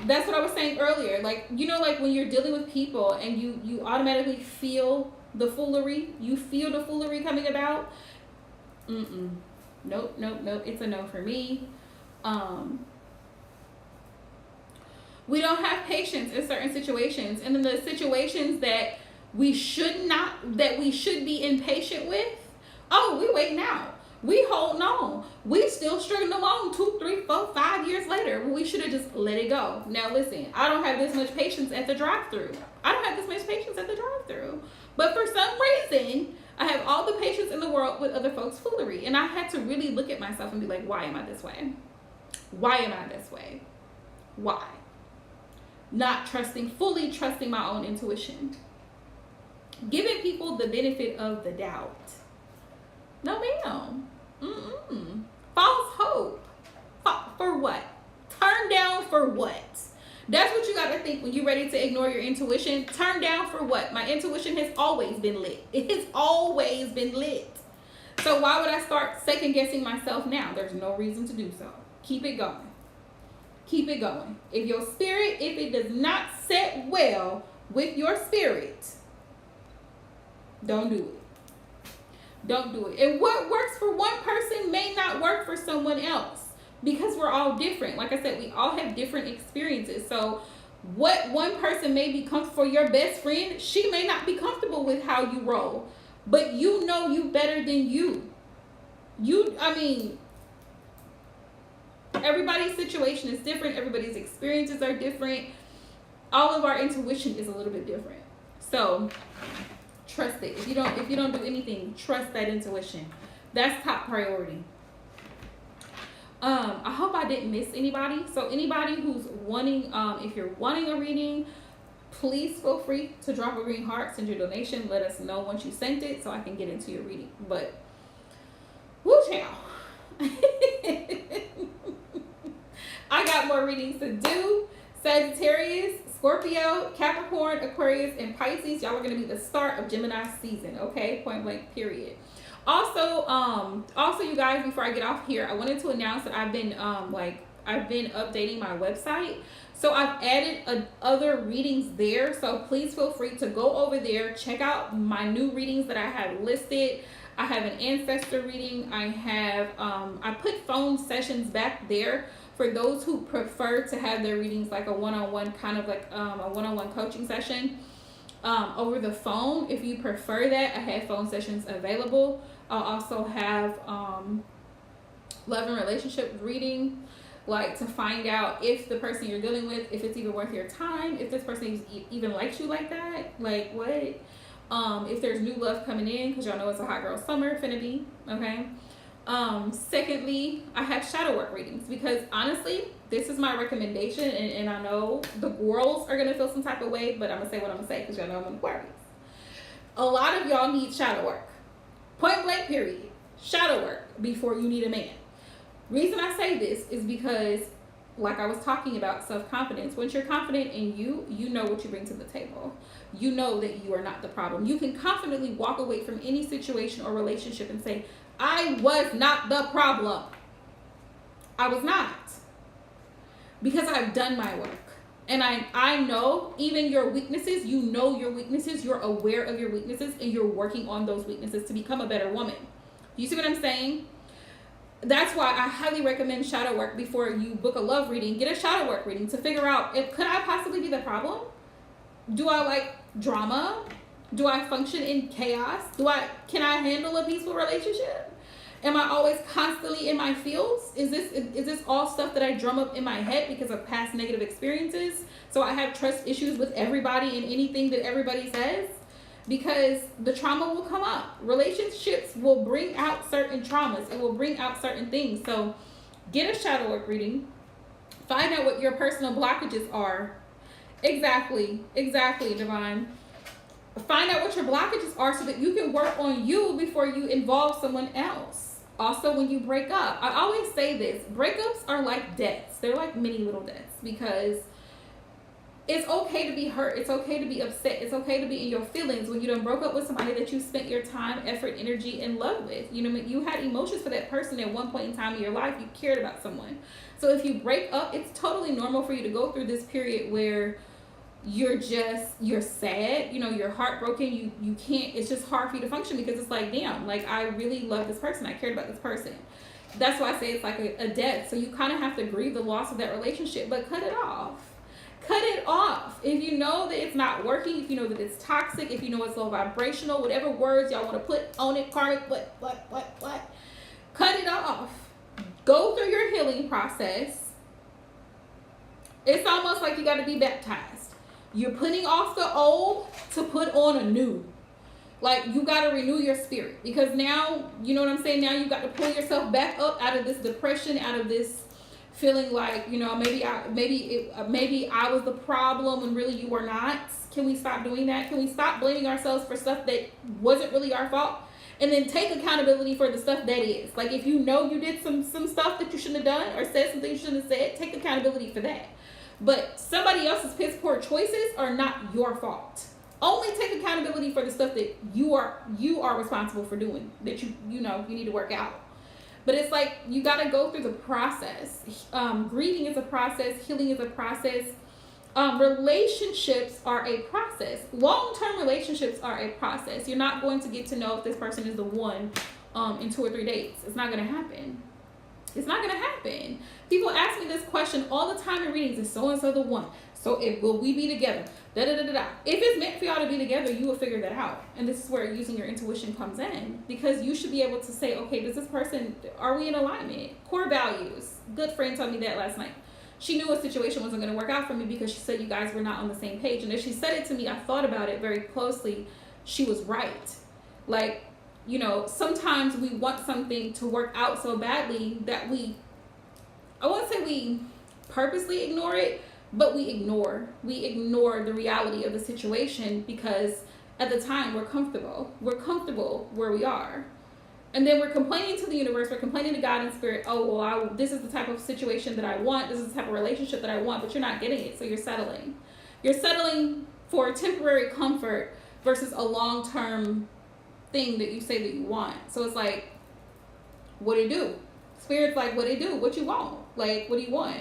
Speaker 1: That's what I was saying earlier. Like, you know, like when you're dealing with people and you automatically feel the foolery, coming about. Nope. It's a no for me. We don't have patience in certain situations, and in the situations that we should be impatient with, we wait now. We holding on. We still struggling along 2, 3, 4, 5 years later. We should have just let it go. Now listen, I don't have this much patience at the drive-thru. But for some reason, I have all the patience in the world with other folks' foolery. And I had to really look at myself and be like, why am I this way? Why? Not fully trusting my own intuition. Giving people the benefit of the doubt. No ma'am. False hope. For what? Turn down for what? That's what you got to think when you're ready to ignore your intuition. Turn down for what? My intuition has always been lit. It has always been lit. So why would I start second guessing myself now? There's no reason to do so. Keep it going. If your spirit, if it does not set well with your spirit, don't do it. And what works for one person may not work for someone else, because we're all different. Like I said, we all have different experiences. So what one person may be comfortable for, your best friend, she may not be comfortable with how you roll, but you know you better than you. Everybody's situation is different. Everybody's experiences are different. All of our intuition is a little bit different. So trust it. If you don't do anything, trust that intuition. That's top priority. I hope I didn't miss anybody. So anybody who's wanting, if you're wanting a reading, please feel free to drop a green heart, send your donation. Let us know once you sent it so I can get into your reading. But, woo child. I got more readings to do. Sagittarius, Scorpio, Capricorn, Aquarius, and Pisces. Y'all are going to be the start of Gemini season, okay? Point blank, period. Also, you guys, before I get off here, I wanted to announce that I've been updating my website. So I've added other readings there. So please feel free to go over there, check out my new readings that I have listed. I have an ancestor reading. I have I put phone sessions back there for those who prefer to have their readings like a one-on-one, kind of like a one-on-one coaching session over the phone. If you prefer that, I have phone sessions available. I'll also have love and relationship reading, like to find out if the person you're dealing with, if it's even worth your time, if this person even likes you like that, like what, if there's new love coming in, because y'all know it's a hot girl summer finna be, okay. Secondly, I have shadow work readings, because honestly, this is my recommendation, and I know the girls are gonna feel some type of way, but I'm gonna say what I'm gonna say because y'all know I'm an Aquarius. A lot of y'all need shadow work. Point blank, period. Shadow work before you need a man. Reason I say this is because, like I was talking about self-confidence, once you're confident in you, you know what you bring to the table. You know that you are not the problem. You can confidently walk away from any situation or relationship and say, I was not the problem. I was not. Because I've done my work. And I know even your weaknesses, you know your weaknesses, you're aware of your weaknesses, and you're working on those weaknesses to become a better woman. You see what I'm saying? That's why I highly recommend shadow work before you book a love reading. Get a shadow work reading to figure out, could I possibly be the problem? Do I like drama? Do I function in chaos? Can I handle a peaceful relationship? Am I always constantly in my feels? Is this all stuff that I drum up in my head because of past negative experiences? So I have trust issues with everybody and anything that everybody says? Because the trauma will come up. Relationships will bring out certain traumas. It will bring out certain things. So get a shadow work reading. Find out what your personal blockages are. Exactly, Divine. Find out what your blockages are so that you can work on you before you involve someone else. Also, when you break up, I always say this, breakups are like deaths. They're like mini little deaths, because it's okay to be hurt. It's okay to be upset. It's okay to be in your feelings when you done broke up with somebody that you spent your time, effort, energy, and love with. You know, you had emotions for that person at one point in time in your life. You cared about someone. So if you break up, it's totally normal for you to go through this period where you're sad, you know, you're heartbroken, you can't, it's just hard for you to function, because it's like, damn, like, I really love this person, I cared about this person. That's why I say it's like a death. So you kind of have to grieve the loss of that relationship, but cut it off. If you know that it's not working, if you know that it's toxic, if you know it's low vibrational, whatever words y'all want to put on it, karmic, what, cut it off. Go through your healing process. It's almost like you got to be baptized. You're putting off the old to put on a new. Like, you got to renew your spirit, because now, you know what I'm saying? Now you got to pull yourself back up out of this depression, out of this feeling like, you know, maybe I was the problem when really you were not. Can we stop doing that? Can we stop blaming ourselves for stuff that wasn't really our fault? And then take accountability for the stuff that is. Like, if you know you did some stuff that you shouldn't have done, or said something you shouldn't have said, take accountability for that. But somebody else's piss poor choices are not your fault. Only take accountability for the stuff that you are responsible for doing, that you need to work out. But it's like, you got to go through the process. Grieving is a process. Healing is a process. Relationships are a process. Long-term relationships are a process. You're not going to get to know if this person is the one in 2 or 3 days. It's not going to happen. It's not going to happen. People ask me this question all the time in readings. Is so-and-so the one? So will we be together? Da-da-da-da-da. If it's meant for y'all to be together, you will figure that out. And this is where using your intuition comes in. Because you should be able to say, okay, does this person, are we in alignment? Core values. Good friend told me that last night. She knew a situation wasn't going to work out for me because she said you guys were not on the same page. And as she said it to me, I thought about it very closely. She was right. Like, you know, sometimes we want something to work out so badly that I won't say we purposely ignore it, but we ignore the reality of the situation, because at the time we're comfortable where we are. And then we're complaining to the universe, we're complaining to God and spirit, oh, well, this is the type of situation that I want, this is the type of relationship that I want, but you're not getting it, so you're settling. You're settling for temporary comfort versus a long-term thing that you say that you want. So it's like, what do you do? Spirit's like, what do you do? What you want? Like, what do you want?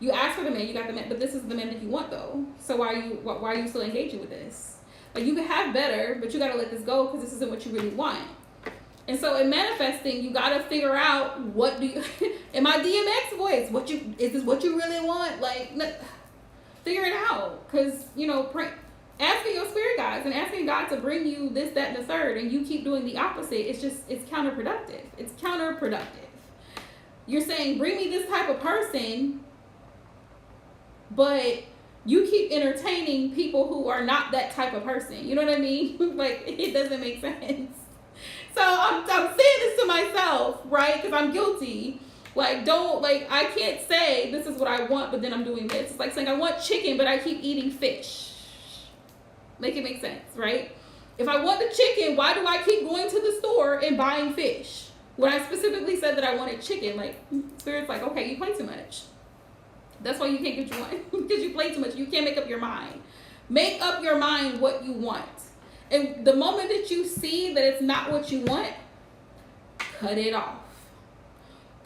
Speaker 1: You asked for the man, you got the man, but this is the man that you want, though. So why are you still engaging with this? Like, you can have better, but you got to let this go, because this isn't what you really want. And so in manifesting, you got to figure out, what do you, in my DMX voice, is this what you really want? Like, figure it out. Because, you know, asking your spirit guides and asking God to bring you this, that, and the third, and you keep doing the opposite, it's counterproductive. It's counterproductive. You're saying, bring me this type of person, but you keep entertaining people who are not that type of person. You know what I mean? Like, it doesn't make sense. So I'm saying this to myself, right? Because I'm guilty. Like, I can't say this is what I want, but then I'm doing this. It's like saying I want chicken, but I keep eating fish. Make it make sense, right? If I want the chicken, why do I keep going to the store and buying fish? When I specifically said that I wanted chicken, like, Spirit's like, okay, you play too much. That's why you can't get what you want, because you play too much. You can't make up your mind. Make up your mind what you want. And the moment that you see that it's not what you want, cut it off.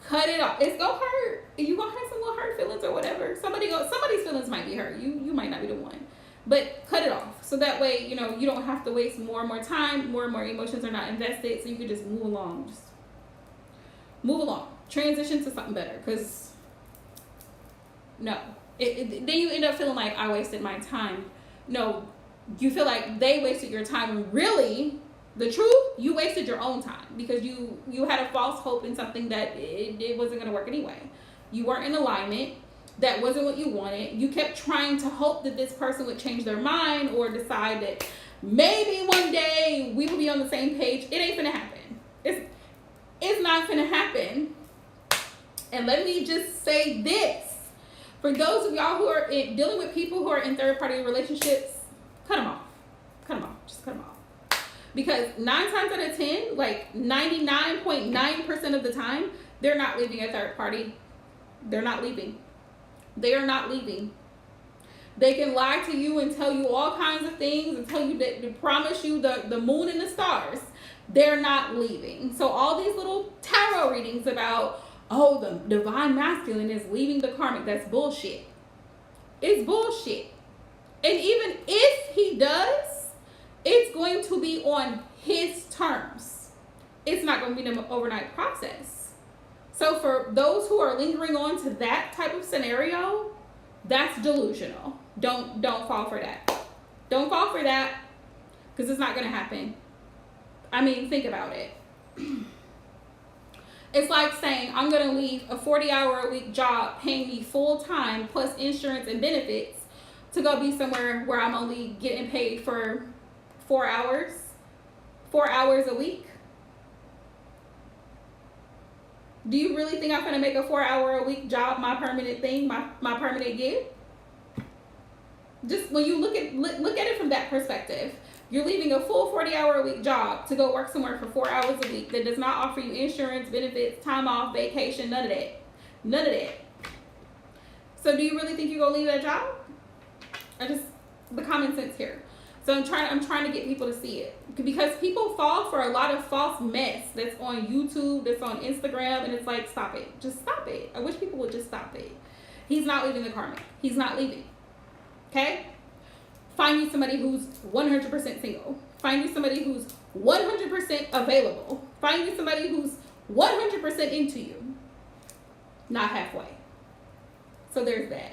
Speaker 1: Cut it off. It's gonna hurt. You're gonna have some little hurt feelings or whatever. Somebody's feelings might be hurt. You might not be the one. But cut it off. So that way, you know, you don't have to waste more and more time. More and more emotions are not invested. So you can just move along. Just move along. Transition to something better. Because, no. Then you end up feeling like I wasted my time. No. You feel like they wasted your time, when really, the truth, you wasted your own time, because you had a false hope in something that it wasn't going to work anyway. You weren't in alignment. That wasn't what you wanted. You kept trying to hope that this person would change their mind or decide that maybe one day we will be on the same page. It ain't gonna happen. It's not gonna happen. And let me just say this. For those of y'all who are dealing with people who are in third-party relationships, cut them off. Cut them off. Just cut them off. Because 9 times out of 10, like 99.9% of the time, they're not leaving a third party. They're not leaving. They are not leaving. They can lie to you and tell you all kinds of things and tell you that they promise you the moon and the stars. They're not leaving. So all these little tarot readings about, oh, the divine masculine is leaving the karmic, that's bullshit. It's bullshit. And even if he does, it's going to be on his terms. It's not going to be an overnight process. So for those who are lingering on to that type of scenario, that's delusional. Don't fall for that. Don't fall for that, because it's not going to happen. I mean, think about it. It's like saying, I'm going to leave a 40-hour-a-week job paying me full-time plus insurance and benefits to go be somewhere where I'm only getting paid for 4 hours a week. Do you really think I'm going to make a 4-hour-a-week job my permanent thing, my permanent gig? Just when you look at it from that perspective, you're leaving a full 40-hour-a-week job to go work somewhere for 4 hours a week that does not offer you insurance, benefits, time off, vacation, none of that. None of that. So do you really think you're going to leave that job? The common sense here. So I'm trying to get people to see it, because people fall for a lot of false mess that's on YouTube, that's on Instagram, and it's like, stop it. Just stop it. I wish people would just stop it. He's not leaving the karmic. He's not leaving. Okay? Find you somebody who's 100% single. Find you somebody who's 100% available. Find you somebody who's 100% into you. Not halfway. So there's that.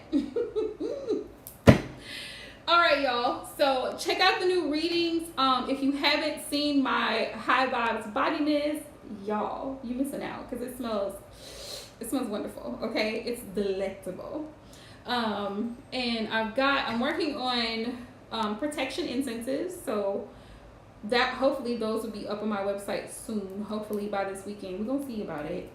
Speaker 1: All right, y'all. So check out the new readings. If you haven't seen my High Vibes Body Mist, y'all, you missing out, because it smells wonderful. Okay, it's delectable. And I'm working on protection incenses, so that hopefully those will be up on my website soon, hopefully by this weekend. We're gonna see about it.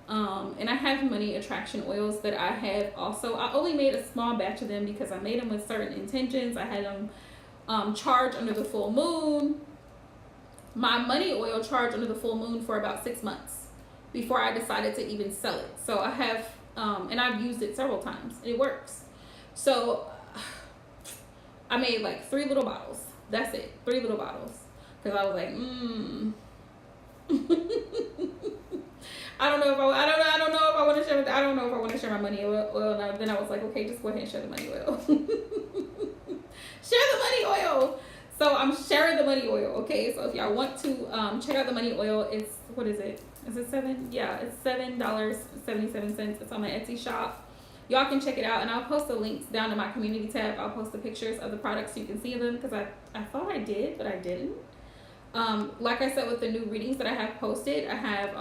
Speaker 1: And I have money attraction oils that I have also. I only made a small batch of them because I made them with certain intentions. I had them charged under the full moon. My money oil charged under the full moon for about 6 months before I decided to even sell it. So I have, and I've used it several times. It works. So I made like 3 little bottles. That's it, 3 little bottles. Because I was like, I don't know if I want to share. I don't know if I want to share my money oil now. Then I was like, okay, just go ahead and share the money oil. Share the money oil. So I'm sharing the money oil. Okay, so if y'all want to check out the money oil, it's, what is it? Is it $7? Yeah, it's $7.77. It's on my Etsy shop. Y'all can check it out, and I'll post the links down in my community tab. I'll post the pictures of the products so you can see them, because I thought I did, but I didn't. Like I said, with the new readings that I have posted, I have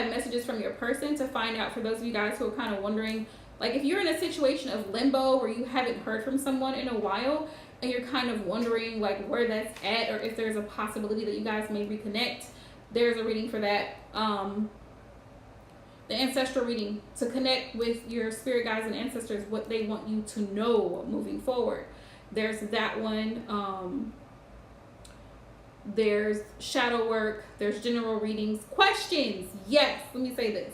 Speaker 1: messages from your person to find out, for those of you guys who are kind of wondering, like if you're in a situation of limbo where you haven't heard from someone in a while and you're kind of wondering like where that's at, or if there's a possibility that you guys may reconnect, there's a reading for that. The ancestral reading, to connect with your spirit guides and ancestors, what they want you to know moving forward. There's that one. There's shadow work, there's general readings, questions. Yes, let me say this.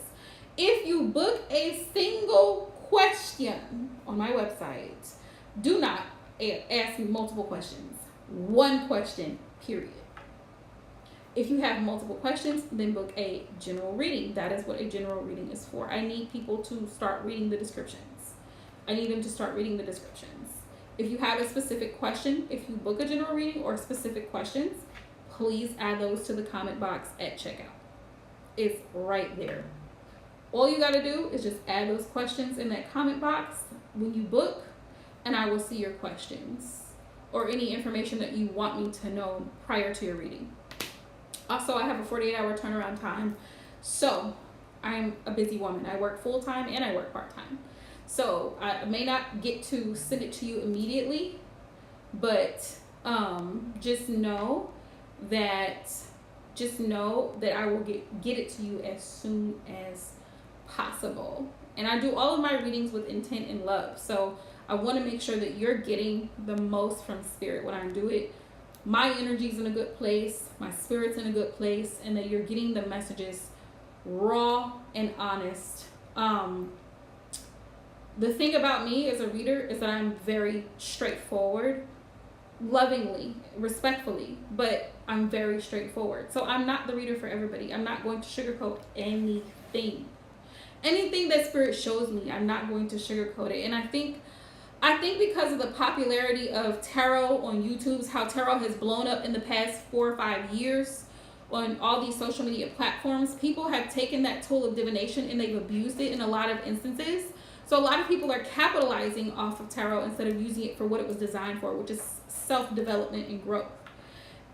Speaker 1: If you book a single question on my website, do not ask me multiple questions. 1 question, period. If you have multiple questions, then book a general reading. That is what a general reading is for. I need people to start reading the descriptions. I need them to start reading the descriptions. If you have a specific question, if you book a general reading or specific questions, please add those to the comment box at checkout. It's right there. All you got to do is just add those questions in that comment box when you book, and I will see your questions or any information that you want me to know prior to your reading. Also, I have a 48-hour turnaround time. So I'm a busy woman. I work full-time and I work part-time. So I may not get to send it to you immediately, but just know that I will get it to you as soon as possible. And I do all of my readings with intent and love. So I want to make sure that you're getting the most from spirit when I do it. My energy's in a good place, my spirit's in a good place, and that you're getting the messages raw and honest. The thing about me as a reader is that I'm very straightforward, lovingly, respectfully, but I'm very straightforward. So I'm not the reader for everybody. I'm not going to sugarcoat anything. Anything that spirit shows me, I'm not going to sugarcoat it. And I think because of the popularity of tarot on YouTube, how tarot has blown up in the past 4 or 5 years on all these social media platforms, people have taken that tool of divination and they've abused it in a lot of instances. So a lot of people are capitalizing off of tarot instead of using it for what it was designed for, which is self-development and growth.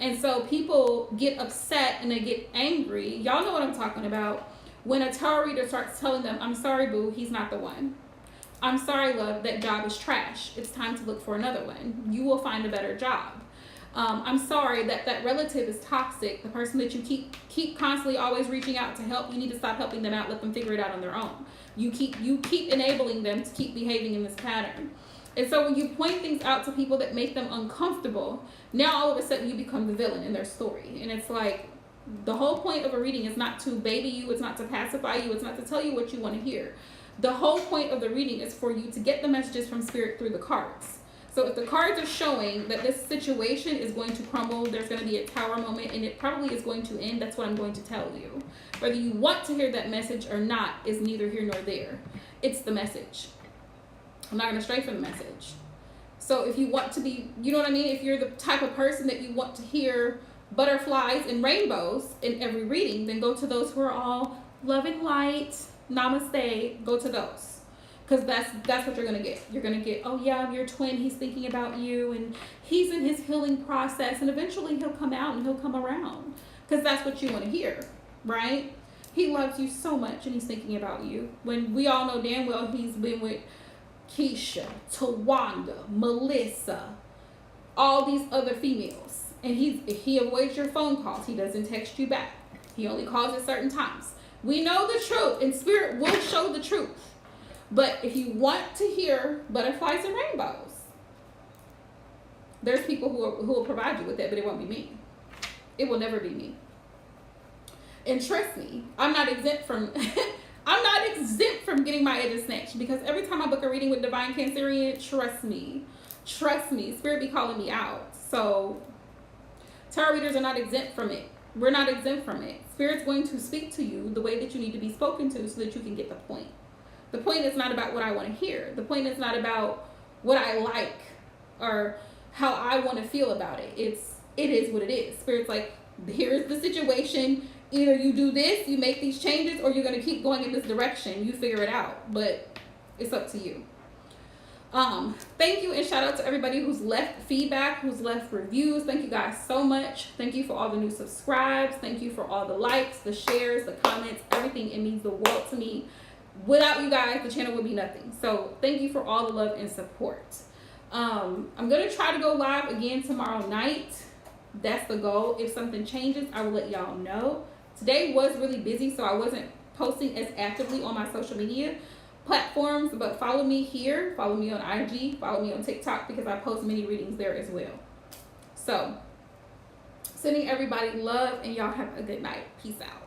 Speaker 1: And so people get upset and they get angry. Y'all know what I'm talking about. When a tarot reader starts telling them, I'm sorry, boo, he's not the one. I'm sorry, love, that job is trash. It's time to look for another one. You will find a better job. I'm sorry that relative is toxic. The person that you keep constantly always reaching out to help, you need to stop helping them out. Let them figure it out on their own. You keep enabling them to keep behaving in this pattern. And so when you point things out to people that make them uncomfortable, now all of a sudden you become the villain in their story. And it's like, the whole point of a reading is not to baby you. It's not to pacify you. It's not to tell you what you want to hear. The whole point of the reading is for you to get the messages from spirit through the cards. So if the cards are showing that this situation is going to crumble, there's going to be a tower moment, and it probably is going to end, that's what I'm going to tell you. Whether you want to hear that message or not is neither here nor there. It's the message. I'm not going to stray from the message. So if you want to be, you know what I mean? If you're the type of person that you want to hear butterflies and rainbows in every reading, then go to those who are all love and light, namaste, go to those. Because that's what you're going to get. You're going to get, oh yeah, your twin, he's thinking about you, and he's in his healing process, and eventually he'll come out and he'll come around. Because that's what you want to hear, right? He loves you so much, and he's thinking about you. When we all know damn well he's been with Keisha, Tawanda, Melissa, all these other females. And he avoids your phone calls. He doesn't text you back. He only calls at certain times. We know the truth, and spirit will show the truth. But if you want to hear butterflies and rainbows, there's people who will provide you with that, but it won't be me. It will never be me. And trust me, I'm not exempt from getting my edges snatched, because every time I book a reading with Divine Cancerian, trust me, spirit be calling me out. So tarot readers are not exempt from it. We're not exempt from it. Spirit's going to speak to you the way that you need to be spoken to so that you can get the point. The point is not about what I want to hear. The point is not about what I like or how I want to feel about it. It is what it is. Spirit's like, here's the situation. Either you do this, you make these changes, or you're going to keep going in this direction. You figure it out. But it's up to you. Thank you, and shout out to everybody who's left feedback, who's left reviews. Thank you guys so much. Thank you for all the new subscribes. Thank you for all the likes, the shares, the comments, everything. It means the world to me. Without you guys, the channel would be nothing. So thank you for all the love and support. I'm going to try to go live again tomorrow night. That's the goal. If something changes, I will let y'all know. Today was really busy, so I wasn't posting as actively on my social media platforms, but follow me here. Follow me on IG. Follow me on TikTok, because I post many readings there as well. So, sending everybody love, and y'all have a good night. Peace out.